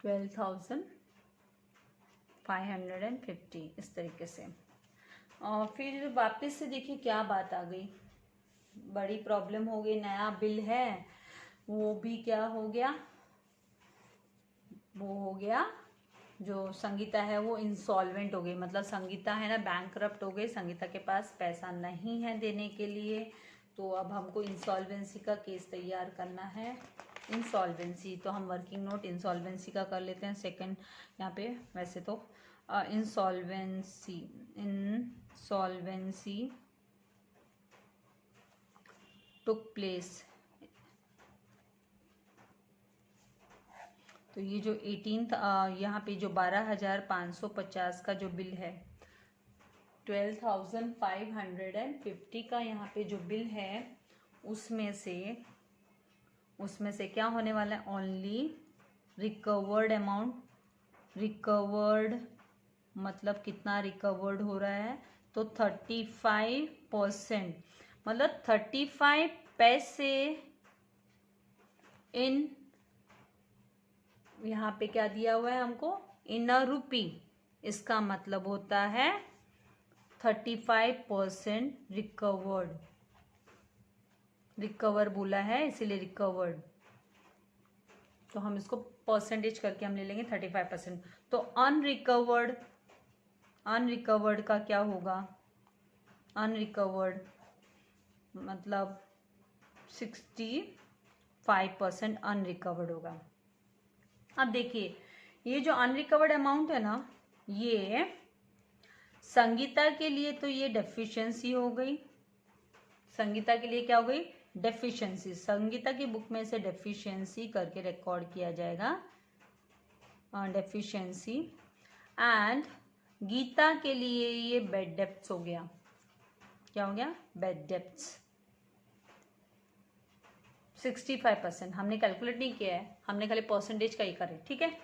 12,550 इस तरीके से। और फिर वापस से देखिए क्या बात आ गई, बड़ी प्रॉब्लम हो गई, नया बिल है वो भी क्या हो गया, वो हो गया जो संगीता है वो इंसॉल्वेंट हो गई, मतलब संगीता है ना बैंकरप्ट हो गई, संगीता के पास पैसा नहीं है देने के लिए, तो अब हमको इंसॉल्वेंसी का केस तैयार करना है। इंसॉल्वेंसी, तो हम वर्किंग नोट इंसॉल्वेंसी का कर लेते हैं सेकंड यहाँ पे, वैसे तो इंसॉल्वेंसी टुक प्लेस, तो ये जो 18th यहाँ पे जो 12,550 का जो बिल है, 12,550 का यहाँ पे जो बिल है, उसमें से क्या होने वाला है, ओनली रिकवर्ड अमाउंट, रिकवर्ड मतलब कितना रिकवर्ड हो रहा है, तो 35%, मतलब 35 पैसे इन, यहाँ पे क्या दिया हुआ है हमको, इन अ रुपी, इसका मतलब होता है 35% रिकवर्ड, रिकवर बोला है इसीलिए रिकवर्ड, तो हम इसको परसेंटेज करके हम ले लेंगे 35%। तो अनरिकवर्ड का क्या होगा, अनरिकवर्ड मतलब 65% अनरिकवर्ड होगा। अब देखिए ये जो अनरिकवर्ड अमाउंट है ना, ये संगीता के लिए तो ये डेफिशिएंसी हो गई, संगीता के लिए क्या हो गई, डेफिशिएंसी। संगीता की बुक में से डेफिशिएंसी करके रिकॉर्ड किया जाएगा, डेफिशिएंसी। एंड गीता के लिए ये बेड डेप्ट्स हो गया, क्या हो गया, बेड डेप्ट्स 65%। हमने कैलकुलेट नहीं किया है, हमने खाली परसेंटेज का ही करे, ठीक है।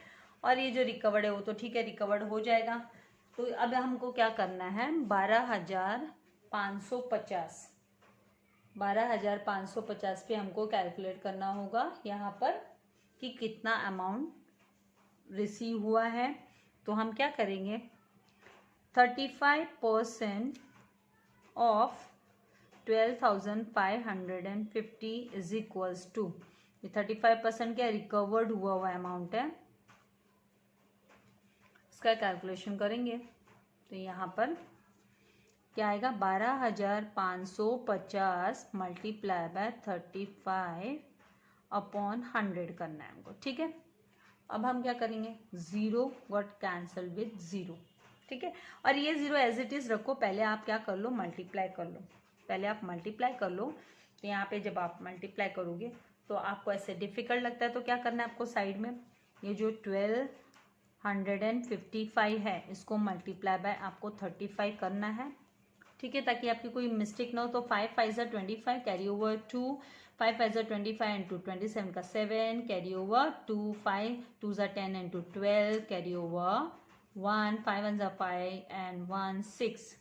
और ये जो रिकवर्ड है वो तो ठीक है, रिकवर्ड हो जाएगा। तो अब हमको क्या करना है, 12,550 पे हमको कैलकुलेट करना होगा यहाँ पर कि कितना अमाउंट रिसीव हुआ है। तो हम क्या करेंगे, 35% ऑफ 12,550 इज इक्वल्स टू, ये 35% क्या रिकवर्ड हुआ अमाउंट है, इसका कैलकुलेशन करेंगे। तो यहाँ पर क्या आएगा, 12,550 मल्टीप्लाई बाय 35/100 करना है हमको, ठीक है। अब हम क्या करेंगे, 0 गॉट कैंसल विद 0, ठीक है। और ये 0 एज इट इज रखो, पहले आप क्या कर लो, मल्टीप्लाई कर लो, पहले आप मल्टीप्लाई कर लो। तो यहाँ पे जब आप मल्टीप्लाई करोगे तो आपको ऐसे डिफिकल्ट लगता है तो क्या करना है आपको, साइड में ये जो 1255 है इसको मल्टीप्लाई बाय आपको 35 करना है, ठीक है, ताकि आपकी कोई मिस्टेक ना हो। तो 5 5 ज़ा 25 कैरी ओवर 2, 5 5 ज़ा 25 एंड 2 27 का 7 कैरी ओवर 2, 5 2 ज़ा 10 एंड 2 12 कैरी ओवर 1, 5 1 ज़ा 5 एंड 1 6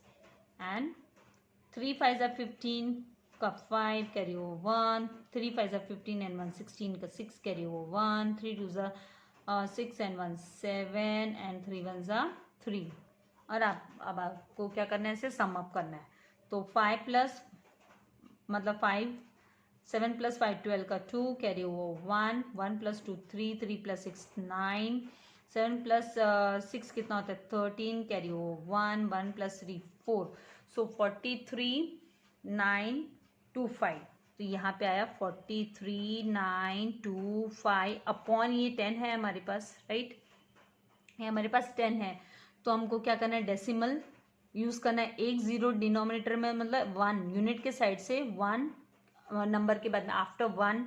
एंड 3 5 ज़ा 15 का 5 कैरी ओवर 1, 3 5 ज़ा 15 एंड 1 16 का 6 कैरी ओवर 1, 3 2 ज़ा 6 एंड 1 7 एंड 3 1 ज़ा 3। और अब आपको क्या करना है, इसे सम अप करना है। तो 5 प्लस मतलब 5 7 प्लस 5 12 का 2 carry over 1, 1 plus 2 3, 3 plus 6 9, 7 plus 6 कितना होता है 13 कैरी ओवर 1, 1 प्लस 3 4। सो 43,925। तो यहाँ पे आया 43,925 अपॉन ये 10 है हमारे पास, राइट, ये हमारे पास 10 है। तो हमको क्या करना है, डेसिमल यूज करना है, एक जीरो डिनोमिनेटर में, मतलब 1 यूनिट के साइड से 1 नंबर के बाद में after 1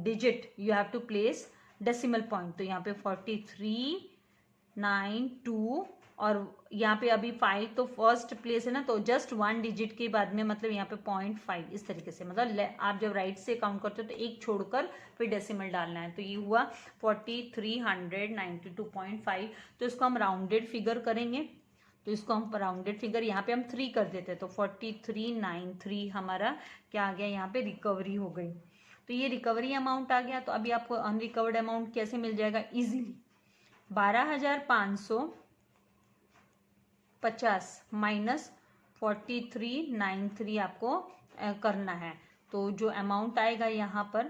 digit you have to place decimal point. तो यहाँ पे 4392 और यहाँ पे अभी 5 तो फर्स्ट प्लेस है ना, तो जस्ट 1 डिजिट के बाद में मतलब यहाँ पे 0.5 इस तरीके से, मतलब आप जब राइट से काउंट करते हो तो एक छोड़कर फिर डेसिमल डालना है। तो ये हुआ 4392.5। तो इसको हम राउंडेड फिगर करेंगे, तो इसको हम राउंडेड फिगर यहाँ पे हम 3 कर देते हैं। तो 4393 हमारा क्या आ गया, यहाँ पे रिकवरी हो गई। तो ये रिकवरी अमाउंट आ गया। तो अभी आपको अनरिकवर्ड अमाउंट कैसे मिल जाएगा, इजीली 12,550 माइनस 4393 आपको करना है। तो जो अमाउंट आएगा यहाँ पर,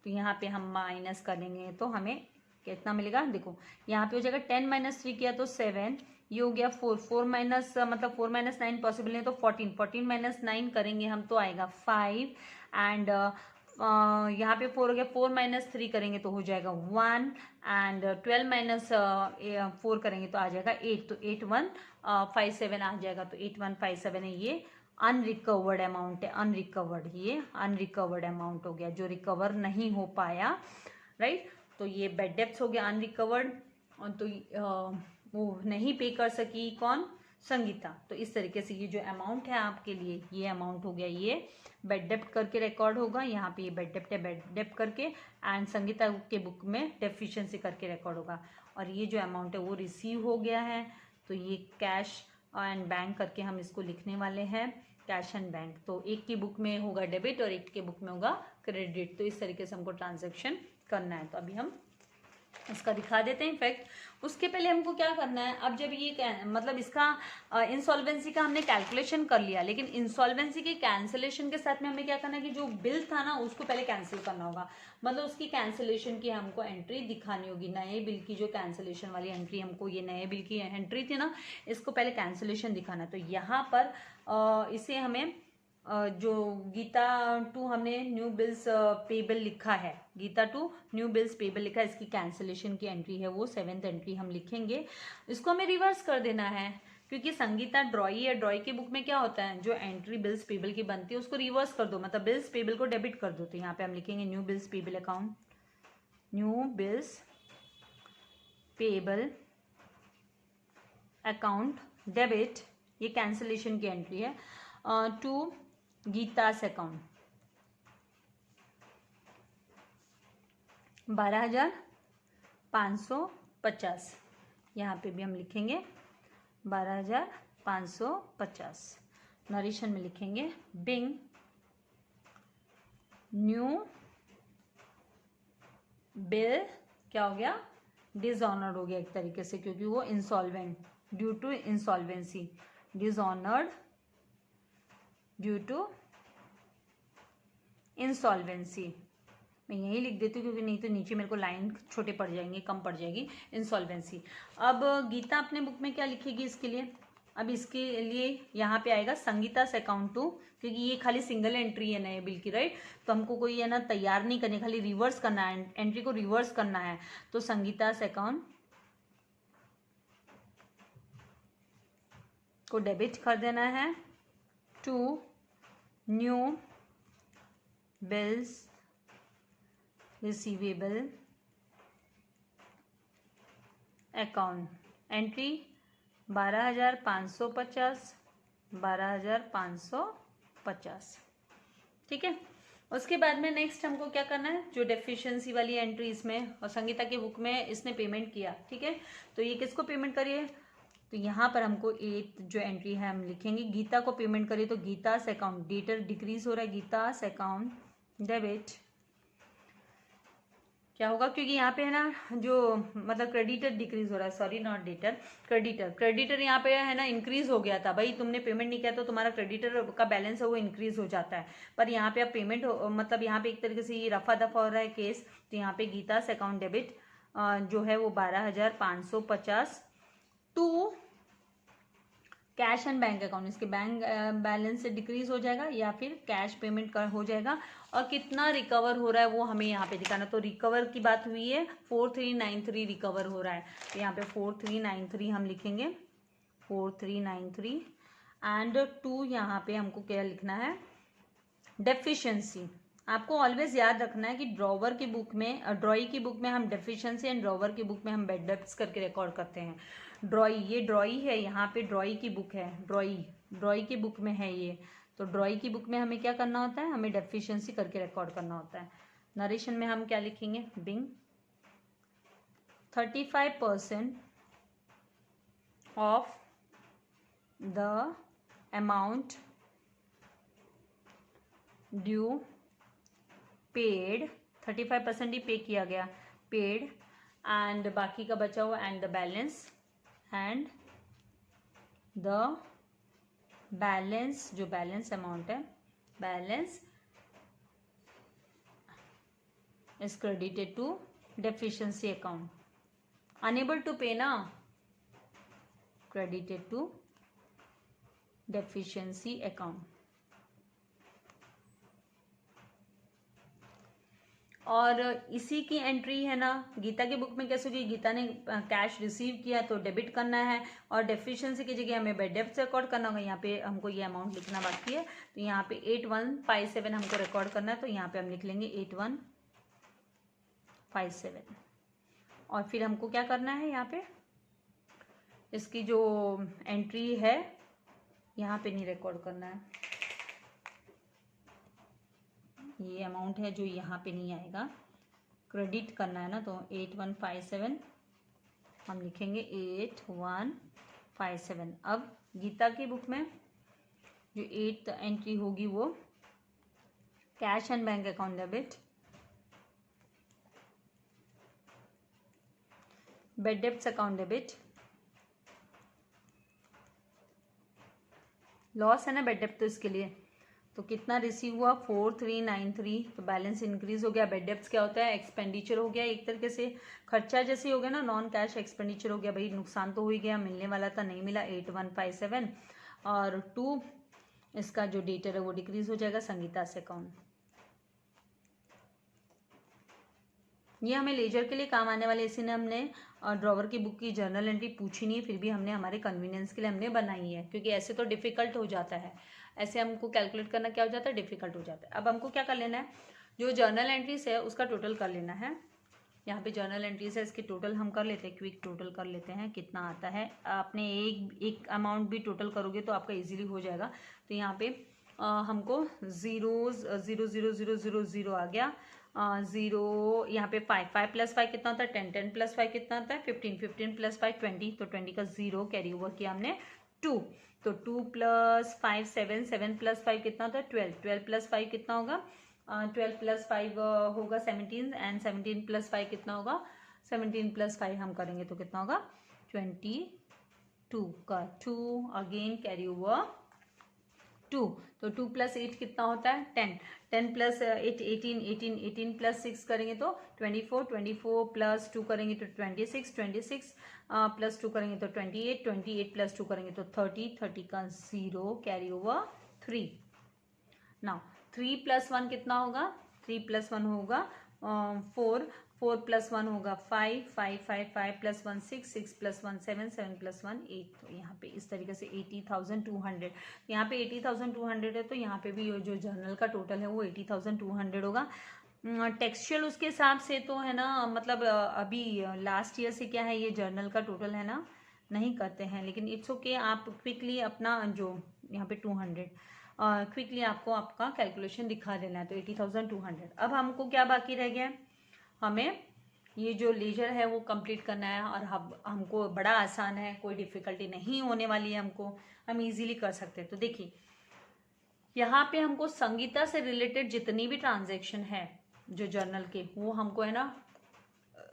तो यहाँ पे हम माइनस करेंगे तो हमें कितना मिलेगा, देखो यहाँ पे हो जाएगा 10 माइनस 3 किया तो 7, ये हो गया 4, 4 माइनस मतलब 4 माइनस 9 पॉसिबल नहीं तो 14, 14 माइनस 9 करेंगे हम तो आएगा 5 एंड यहाँ पे 4 हो गया, 4 माइनस 3 करेंगे तो हो जाएगा 1 एंड 12 माइनस 4 करेंगे तो आ जाएगा 8। तो 8157 आ जाएगा। तो 8157 है, ये अनरिकवर्ड अमाउंट है, अनरिकवर्ड, ये अनरिकवर्ड अमाउंट हो गया जो रिकवर नहीं हो पाया, राइट। तो ये बेड डेप्ट्स हो गया अनरिकवर्ड, और तो वो नहीं पे कर सकी कौन, संगीता। तो इस तरीके से ये जो अमाउंट है आपके लिए, ये अमाउंट हो गया, ये बेड डेप्ट करके रिकॉर्ड होगा। यहाँ पे ये बेड डेप्ट है, बेड डेप्ट करके एंड संगीता के बुक में डेफिशिएंसी करके रिकॉर्ड होगा। और ये जो अमाउंट है वो रिसीव हो गया है। तो ये कैश एंड बैंक करके हम इसको लिखने वाले हैं, कैश एंड बैंक। तो एक की बुक में होगा डेबिट और एक की बुक में होगा क्रेडिट। तो इस तरीके से हमको ट्रांजेक्शन करना है। तो अभी हम इसका दिखा देते हैं इफेक्ट। उसके पहले हमको क्या करना है, अब जब ये मतलब इसका इंसॉल्वेंसी का हमने कैलकुलेशन कर लिया, लेकिन इंसॉल्वेंसी के कैंसिलेशन के साथ में हमें क्या करना है कि जो बिल था ना उसको पहले कैंसिल करना होगा, मतलब उसकी कैंसिलेशन की हमको एंट्री दिखानी होगी। नए बिल की जो कैंसिलेशन वाली एंट्री, हमको ये नए बिल की एंट्री थी ना, इसको पहले कैंसिलेशन दिखाना है। तो यहाँ पर इसे हमें जो गीता टू हमने न्यू बिल्स पेबल लिखा है, Geeta to new bills payable लिखा है, इसकी कैंसिलेशन की एंट्री है वो 7th एंट्री हम लिखेंगे। इसको हमें रिवर्स कर देना है, क्योंकि संगीता ड्रॉई है, ड्रॉई की बुक में क्या होता है, जो एंट्री बिल्स पेबल की बनती है उसको रिवर्स कर दो, मतलब बिल्स पेबल को डेबिट कर दो। तो यहाँ पे हम लिखेंगे new bills payable account, new bills payable account debit, ये कैंसिलेशन की एंट्री है, टू गीतास अकाउंट 12,550। यहाँ पे भी हम लिखेंगे 12,550। नरेशन में लिखेंगे बिंग न्यू बिल क्या हो गया, डिसऑनर्ड हो गया एक तरीके से, क्योंकि वो insolvent due to insolvency, dishonoured due to insolvency. मैं यही लिख देती हूँ क्योंकि नहीं तो नीचे मेरे को लाइन छोटे पड़ जाएंगे, कम पड़ जाएगी, इंसॉल्वेंसी। अब गीता अपने बुक में क्या लिखेगी इसके लिए, अब इसके लिए यहाँ पे आएगा संगीतास अकाउंट टू, क्योंकि ये खाली सिंगल एंट्री है नए बिल की, राइट। तो हमको कोई है ना तैयार नहीं करनी, खाली रिवर्स करना है, एंट्री को रिवर्स करना है। तो संगीतास अकाउंट को डेबिट कर देना है to new bills receivable account, entry 12,550, 12,550। ठीक है। उसके बाद में नेक्स्ट हमको क्या करना है, जो डेफिशिएंसी वाली एंट्री इसमें, और संगीता की बुक में इसने पेमेंट किया, ठीक है, तो ये किसको पेमेंट करिए, तो यहाँ पर हमको 8 जो एंट्री है हम लिखेंगे, गीता को पेमेंट करिए। तो गीतास अकाउंट, डेटर डिक्रीज हो रहा है, गीतास अकाउंट डेबिट क्या होगा, क्योंकि यहाँ पे है ना जो मतलब क्रेडिटर डिक्रीज हो रहा है, sorry not debtor, creditor, creditor यहाँ पे है ना इंक्रीज हो गया था, भाई तुमने पेमेंट नहीं किया तो तुम्हारा क्रेडिटर का बैलेंस है वो इंक्रीज हो जाता है, पर यहाँ पे अब पेमेंट मतलब यहाँ पे एक तरीके से ये रफा दफा हो रहा है केस। तो यहाँ पे गीतास अकाउंट डेबिट जो है वो 12,550 to cash and bank account, इसके बैंक बैलेंस से डिक्रीज हो जाएगा या फिर कैश पेमेंट कर हो जाएगा। और कितना रिकवर हो रहा है वो हमें यहाँ पे दिखाना, तो रिकवर की बात हुई है 4393 रिकवर हो रहा है, तो यहाँ पे 4393 हम लिखेंगे, 4393 एंड टू यहाँ पे हमको क्या लिखना है, डेफिशिएंसी। आपको ऑलवेज याद रखना है कि ड्रॉवर की बुक में, ड्रॉई की बुक में हम डेफिशिएंसी एंड ड्रॉवर की बुक में हम बेड डेब्ट्स करके रिकॉर्ड करते हैं। ड्रॉई, ये ड्रॉई है, यहाँ पे ड्रॉई की बुक है, ड्रॉई की बुक में है ये, तो ड्रॉई की बुक में हमें क्या करना होता है, हमें डेफिशिएंसी करके रिकॉर्ड करना होता है। नरेशन में हम क्या लिखेंगे, being 35% of the amount due paid, 35% ही पे किया गया, पेड, एंड बाकी का बचा हुआ and the balance, and the balance, जो बैलेंस अमाउंट है, balance is credited to deficiency account, unable to pay ना, क्रेडिटेड टू डेफिशिएंसी अकाउंट। और इसी की एंट्री है ना गीता की बुक में कैसे होगी, गीता ने कैश रिसीव किया तो डेबिट करना है, और डेफिशिएंसी की जगह हमें बेड डेब्ट रिकॉर्ड करना होगा। यहाँ पे हमको ये अमाउंट लिखना बाकी है, तो यहाँ पे 8157 हमको रिकॉर्ड करना है, तो यहाँ पे हम लिख लेंगे 8157। और फिर हमको क्या करना है, यहाँ पे इसकी जो एंट्री है यहाँ पे नहीं रिकॉर्ड करना है, ये अमाउंट है जो यहाँ पे नहीं आएगा, क्रेडिट करना है ना, तो 8157 हम लिखेंगे 8157। अब गीता की बुक में जो 8th एंट्री होगी वो cash and bank account debit bed debts account debit, loss है ना बेड डेप्ट, तो इसके लिए तो कितना रिसीव हुआ 4393, तो बैलेंस इंक्रीज हो गया। बेड डेप्ट्स क्या होता है, एक्सपेंडिचर हो गया, एक तरीके से खर्चा जैसे हो गया ना, नॉन कैश एक्सपेंडिचर हो गया। भाई नुकसान तो हो ही गया, मिलने वाला था नहीं मिला 8157, और 2 इसका जो डेटर है वो डिक्रीज हो जाएगा संगीता से अकाउंट। ये हमें लेजर के लिए काम आने वाले, इसी ने हमने ड्रॉवर की बुक की जर्नल एंट्री पूछी नहीं, फिर भी हमने हमारे कन्वीनियंस के लिए हमने बनाई है, क्योंकि ऐसे तो डिफिकल्ट हो जाता है, ऐसे हमको कैलकुलेट करना क्या हो जाता है, डिफिकल्ट हो जाता है। अब हमको क्या कर लेना है, जो जर्नल एंट्रीज है उसका टोटल कर लेना है। यहाँ पे जर्नल एंट्रीज है, इसके टोटल हम कर लेते हैं, क्विक टोटल कर लेते हैं कितना आता है। आपने एक अमाउंट भी टोटल करोगे तो आपका इजीली हो जाएगा। तो यहाँ पे हमको 0 आ गया, 0 यहाँ पे 5 प्लस 5 कितना होता है 10 प्लस 5 कितना होता है 15 प्लस 5 20, तो 20 का 0 कैरी ओवर किया हमने 2, तो 2 प्लस 5 7 प्लस 5 कितना होता है 12 प्लस 5 कितना होगा 12 प्लस 5 होगा 17, एंड 17 प्लस 5 कितना होगा 17 प्लस 5 हम करेंगे तो कितना होगा 22 का 2 अगेन कैरी ओवर 2, तो 2 प्लस 8 कितना होता है 10 प्लस 8 18 प्लस 6 करेंगे तो 24 प्लस 2 करेंगे तो 26 प्लस 2 करेंगे तो 28 प्लस 2 करेंगे तो 30 का 0 कैरी ओवर 3। नाउ 3 प्लस 1 कितना होगा 3 प्लस 1 होगा 4 प्लस 1 होगा 5 प्लस 1 6 प्लस 1 7 प्लस 1 8, तो यहाँ पे इस तरीके से 80,200, यहाँ पे 80,200 है, तो यहाँ पे भी जो जर्नल का टोटल है वो 80,200 होगा। टेक्सचुअल उसके हिसाब से तो है ना, मतलब अभी लास्ट ईयर से क्या है ये जर्नल का टोटल है ना नहीं करते हैं, लेकिन इट्स ओके, आप क्विकली अपना जो यहाँ पे 200 क्विकली आपको आपका कैलकुलेशन दिखा देना है, तो 80,200। अब हमको क्या बाकी रह गया, हमें ये जो लेजर है वो कंप्लीट करना है, और हमको बड़ा आसान है, कोई डिफिकल्टी नहीं होने वाली है, हम इजीली कर सकते हैं। तो देखिए यहाँ पे हमको संगीता से रिलेटेड जितनी भी ट्रांजैक्शन है जो जर्नल के, वो हमको है ना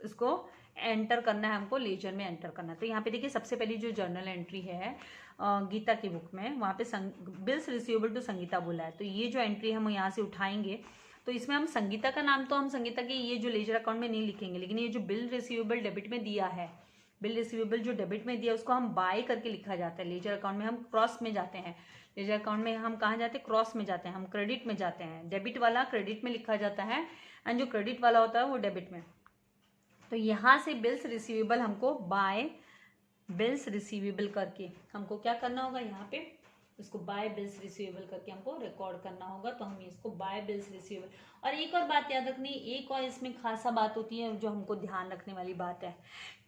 इसको एंटर करना है, हमको लेजर में एंटर करना है। तो यहाँ पे देखिए सबसे पहली जो जर्नल एंट्री है गीता की बुक में, वहाँ पे बिल्स रिसीवेबल टू संगीता बोला है, तो ये जो एंट्री हम यहाँ से उठाएंगे तो इसमें हम संगीता का नाम तो हम संगीता के ये जो लेजर अकाउंट में नहीं लिखेंगे, लेकिन ये जो बिल रिसीवेबल डेबिट में दिया है, बिल रिसीवेबल जो डेबिट में दिया उसको हम बाय करके लिखा जाता है। लेजर अकाउंट में हम क्रॉस में जाते हैं, लेजर अकाउंट में हम कहाँ जाते हैं क्रॉस में जाते हैं, हम क्रेडिट में जाते हैं। डेबिट वाला क्रेडिट में लिखा जाता है एंड जो क्रेडिट वाला होता है वो डेबिट में। तो यहाँ से बिल्स रिसीवेबल हमको बाय बिल्स रिसीवेबल करके हमको क्या करना होगा, यहाँ पे इसको बाय बिल्स रिसीवेबल करके हमको रिकॉर्ड करना होगा, तो हम इसको बाय बिल्स रिसीवेबल। और एक और बात याद रखनी, एक और इसमें खासा बात होती है जो हमको ध्यान रखने वाली बात है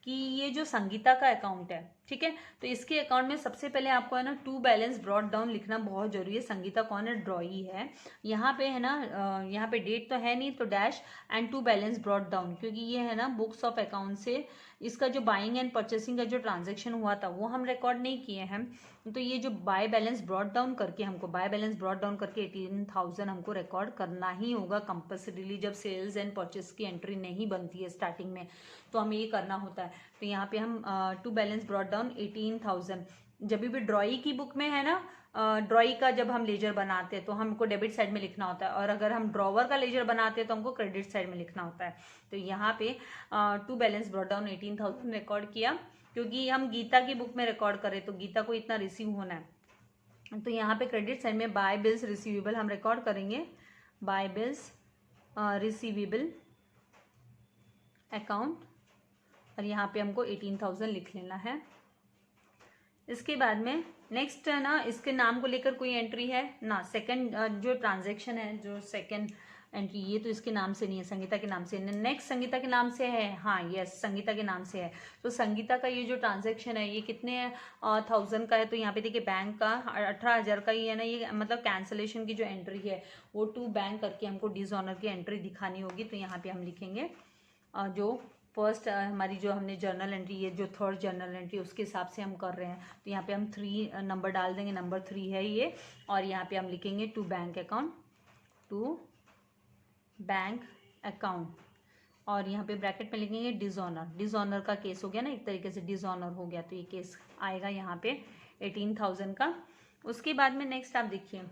कि ये जो संगीता का अकाउंट है, ठीक है, तो इसके अकाउंट में सबसे पहले आपको है ना टू बैलेंस ब्रॉट डाउन लिखना बहुत जरूरी है। संगीता कौन है, ड्रॉई है, यहाँ पे है ना, यहाँ पे डेट तो है नहीं, तो dash and to balance brought down, क्योंकि ये है ना बुक्स ऑफ अकाउंट से इसका जो बाइंग एंड परचेसिंग का जो ट्रांजेक्शन हुआ था वो हम रिकॉर्ड नहीं किए हैं। तो ये जो बाय बैलेंस ब्रॉट डाउन करके हमको 18,000 हमको रिकॉर्ड करना ही होगा कंपल्सरीली। जब सेल्स एंड परचेस की एंट्री नहीं बनती है स्टार्टिंग में तो हमें ये करना होता है। तो यहाँ पे हम टू बैलेंस ब्रॉट डाउन 18,000, जब भी ड्रॉई की बुक में है ना, ड्रॉई का जब हम लेजर बनाते हैं तो हमको डेबिट साइड में लिखना होता है, और अगर हम ड्रॉवर का लेजर बनाते हैं तो हमको क्रेडिट साइड में लिखना होता है। तो यहाँ पे to balance brought down 18,000 record किया, क्योंकि हम गीता की बुक में रिकॉर्ड करें तो गीता को इतना रिसीव होना है। तो यहाँ पे क्रेडिट साइड में बाय बिल्स रिसीवेबल हम रिकॉर्ड करेंगे, बाय बिल्स रिसीवेबल अकाउंट, और यहाँ पे हमको 18,000 लिख लेना है। इसके बाद में नेक्स्ट है ना, इसके नाम को लेकर कोई एंट्री है ना, सेकंड जो ट्रांजैक्शन है, जो सेकंड एंट्री, ये तो इसके नाम से नहीं है, संगीता के नाम से। नेक्स्ट संगीता के नाम से है, हाँ यस संगीता के नाम से है। तो संगीता का ये जो ट्रांजैक्शन है ये कितने 1000 का है, तो यहाँ पे देखिए बैंक का 18,000 का ही है ना, ये मतलब कैंसलेशन की जो एंट्री है वो टू बैंक करके हमको डिसऑनर की एंट्री दिखानी होगी। तो यहाँ पे हम लिखेंगे जो फर्स्ट हमारी जो हमने जर्नल एंट्री, ये जो थर्ड जर्नल एंट्री उसके हिसाब से हम कर रहे हैं, तो यहाँ पे हम 3 नंबर डाल देंगे, नंबर 3 है ये, और यहाँ पे हम लिखेंगे to bank account, to bank account, और यहाँ पे ब्रैकेट में लिखेंगे डिसऑनर। डिसऑनर का केस हो गया ना, एक तरीके से डिसऑनर हो गया, तो ये केस आएगा यहाँ पे 18,000 का। उसके बाद में नेक्स्ट आप देखिए,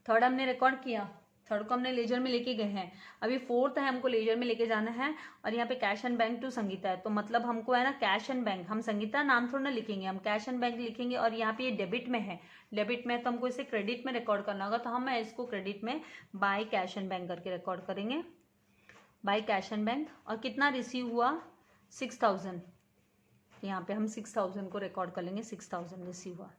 थर्ड हमने रिकॉर्ड किया, थर्ड को हमने लेजर में लेके गए हैं, अभी फोर्थ है हमको लेजर में लेके जाना है। और यहाँ पे cash and bank to Sangeeta है, तो मतलब हमको है ना कैश एंड बैंक, हम संगीता नाम थोड़ा ना लिखेंगे, हम कैश एंड बैंक लिखेंगे। और यहाँ पे ये डेबिट में है, डेबिट में तो हमको इसे क्रेडिट में रिकॉर्ड करना होगा, तो हम इसको क्रेडिट में बाय कैश एंड बैंक करके रिकॉर्ड करेंगे, बाय कैश एंड बैंक। और कितना रिसीव हुआ 6,000, यहाँ पे हम 6,000 को रिकॉर्ड कर लेंगे, 6,000 रिसीव हुआ।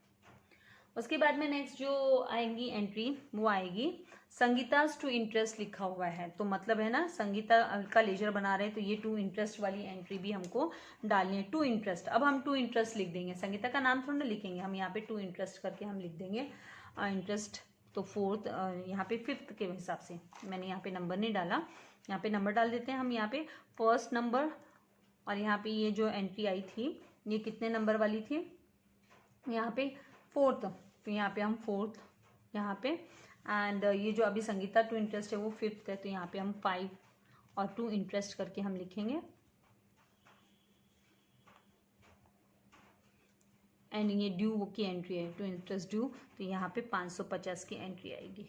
उसके बाद में नेक्स्ट जो आएंगी एंट्री वो आएगी संगीतास टू इंटरेस्ट लिखा हुआ है, तो मतलब है ना संगीता का लेजर बना रहे हैं, तो ये टू इंटरेस्ट वाली एंट्री भी हमको डालनी है। टू इंटरेस्ट, अब हम टू इंटरेस्ट लिख देंगे, संगीता का नाम थोड़ा ना लिखेंगे, हम यहाँ पे टू इंटरेस्ट करके हम लिख देंगे इंटरेस्ट। तो फोर्थ यहाँ पे फिफ्थ के हिसाब से मैंने यहाँ पे नंबर नहीं डाला, यहाँ पे नंबर डाल देते हैं हम, यहाँ पे फर्स्ट नंबर। और यहाँ पे ये जो एंट्री आई थी ये कितने नंबर वाली थी, यहाँ पे फोर्थ, तो यहाँ पे हम फोर्थ यहाँ पे। एंड ये जो अभी संगीता टू इंटरेस्ट है वो फिफ्थ है, तो यहाँ पे हम 5 और टू इंटरेस्ट करके हम लिखेंगे। एंड ये ड्यू की एंट्री है, टू इंटरेस्ट ड्यू, तो यहाँ पे 550 की एंट्री आएगी।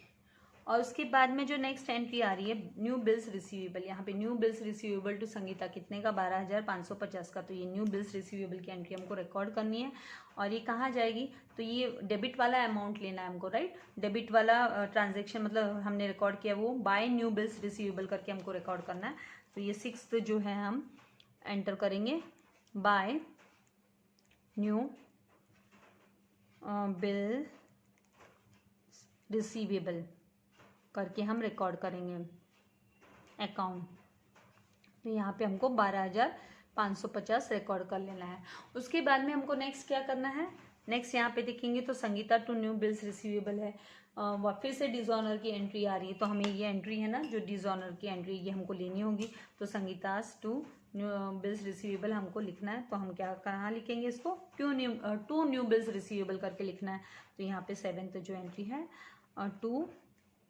और उसके बाद में जो नेक्स्ट एंट्री आ रही है न्यू बिल्स रिसीवेबल, यहाँ पे new bills receivable to Sangeeta कितने का 12,550 का, तो ये न्यू बिल्स रिसीवेबल की एंट्री हमको रिकॉर्ड करनी है। और ये कहाँ जाएगी, तो ये डेबिट वाला अमाउंट लेना है हमको, राइट, डेबिट वाला ट्रांजेक्शन मतलब हमने रिकॉर्ड किया वो बाय न्यू बिल्स रिसीवेबल करके हमको रिकॉर्ड करना है। तो ये 6th जो है हम एंटर करेंगे बाय न्यू बिल रिसीवेबल करके हम रिकॉर्ड करेंगे अकाउंट। तो यहाँ पे हमको 12,550 रिकॉर्ड कर लेना है। उसके बाद में हमको नेक्स्ट क्या करना है, नेक्स्ट यहाँ पे देखेंगे तो Sangeeta to new bills receivable है, फिर से डिसऑनर की एंट्री आ रही है, तो हमें ये एंट्री है ना जो डिसऑनर की एंट्री ये हमको लेनी होगी। तो Sangeeta's to new bills receivable हमको लिखना है, तो हम क्या कहाँ लिखेंगे इसको, टू न्यू बिल्स रिसीवेबल करके लिखना है। तो यहाँ पे 7th जो एंट्री है टू,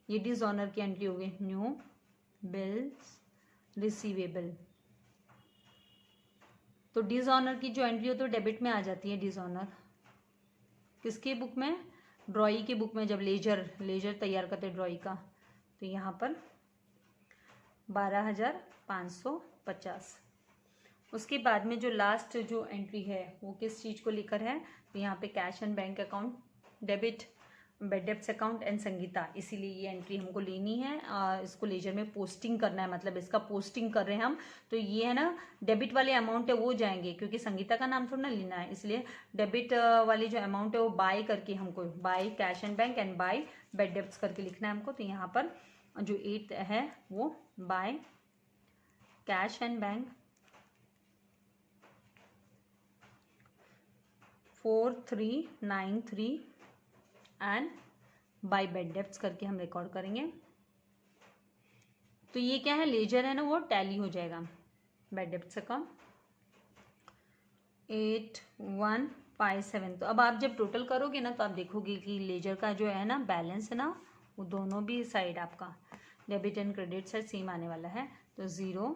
ये डिसऑनर की एंट्री हो गई न्यू बिल्स रिसीवेबल। तो डिसऑनर की जो एंट्री हो तो डेबिट में आ जाती है, डिसऑनर किसके बुक में, ड्रॉई की बुक में, जब लेजर तैयार करते ड्रॉई का। तो यहाँ पर 12,550। उसके बाद में जो लास्ट जो एंट्री है वो किस चीज़ को लेकर है, तो यहाँ पे cash and bank account, debit, bad debts account and Sangeeta, इसीलिए ये एंट्री हमको लेनी है। इसको लेजर में पोस्टिंग करना है, मतलब इसका पोस्टिंग कर रहे हैं हम, तो ये है ना डेबिट वाले अमाउंट है वो जाएंगे, क्योंकि संगीता का नाम थोड़ा ना लेना है, इसलिए डेबिट वाली जो अमाउंट है वो बाय करके हमको by cash and bank and by bad debts करके लिखना है हमको। तो यहाँ पर जो 8th है वो by cash and bank 4393 and by bad debts करके हम रिकॉर्ड करेंगे। तो ये क्या है, लेजर है ना वो टैली हो जाएगा। Bad debts account 8157। तो अब आप जब टोटल करोगे ना तो आप देखोगे कि लेजर का जो है ना बैलेंस है ना वो दोनों भी साइड आपका debit and credit side same आने वाला है। तो 0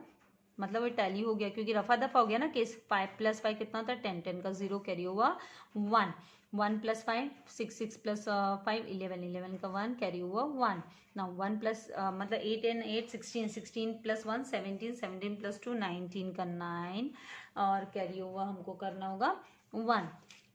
मतलब वो टैली हो गया, क्योंकि रफा दफा हो गया ना केस। 5 + 5 कितना होता है 10, 10 का 0 कैरी हुआ 1, 1 + 5 6, 6 + 5 11, 11 का 1 कैरी हुआ 1। ना 1 प्लस मतलब 8 and 8 16, 16 + 1 17, 17 + 2 19 का 9 और कैरी हुआ हमको करना होगा 1,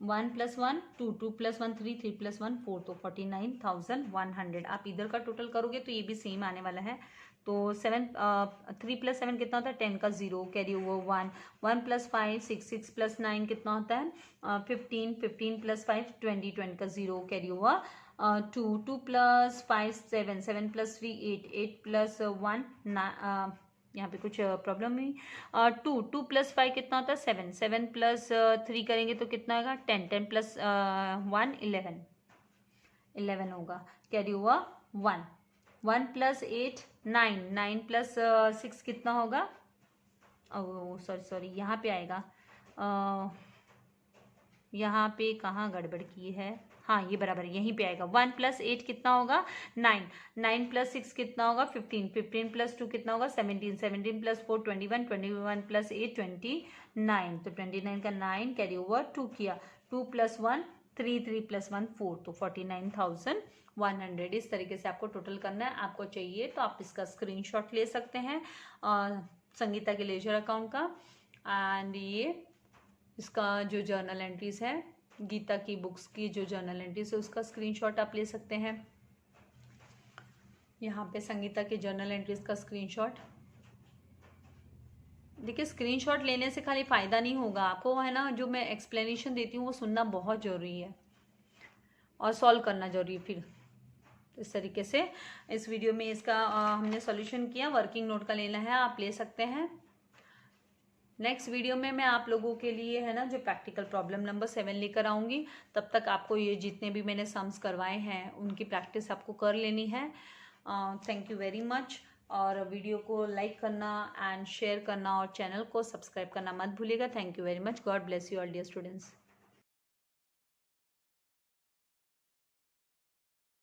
1 + 1 2, 2 + 1 3, 3 + 1 4, तो 49,100। आप इधर का टोटल करोगे तो ये भी सेम आने वाला है। तो 3 + 7 कितना होता है 10 का 0 कैरी हुआ 1, 1 + 5 6, 6 + 9 कितना होता है 15, 15 + 5 20, 20 का 0 कैरी हुआ 2, 2 + 5 7, 7 + 3 8, 8 + 1 यहाँ पे कुछ प्रॉब्लम हुई 2, 2 + 5 कितना होता है 7, 7 + 3 करेंगे तो कितना आएगा 10, 10 + 1 11, 11 होगा कैरी हुआ 1, 1 + 8 9, 9 + 6 कितना होगा, सॉरी यहाँ पे आएगा यहाँ पे कहाँ गड़बड़ की है, हाँ ये बराबर यहीं पे आएगा। 1 + 8 कितना होगा 9, 9 + 6 कितना होगा 15, 15 + 2 कितना होगा 17, 17 + 4 21, 21 + 8 29, तो 29 का 9 कैरी ओवर 2 किया, 2 + 1 3, 3 + 1 4, तो 49,100 इस तरीके से आपको टोटल करना है। आपको चाहिए तो आप इसका स्क्रीनशॉट ले सकते हैं संगीता के लेजर अकाउंट का। एंड ये इसका जो जर्नल एंट्रीज है, गीता की बुक्स की जो जर्नल एंट्रीज है उसका स्क्रीनशॉट आप ले सकते हैं। यहाँ पे संगीता के जर्नल एंट्रीज का स्क्रीनशॉट। देखिए स्क्रीनशॉट लेने से खाली फ़ायदा नहीं होगा, आपको है ना जो मैं एक्सप्लेनेशन देती हूँ वो सुनना बहुत ज़रूरी है और सॉल्व करना ज़रूरी है। फिर इस तरीके से इस वीडियो में इसका हमने सॉल्यूशन किया। वर्किंग नोट का लेना है आप ले सकते हैं। नेक्स्ट वीडियो में मैं आप लोगों के लिए है ना जो प्रैक्टिकल प्रॉब्लम नंबर 7 लेकर आऊँगी। तब तक आपको ये जितने भी मैंने सम्स करवाए हैं उनकी प्रैक्टिस आपको कर लेनी है। Thank you very much. और वीडियो को लाइक करना एंड शेयर करना और चैनल को सब्सक्राइब करना मत भूलिएगा। Thank you very much. God bless you all dear students.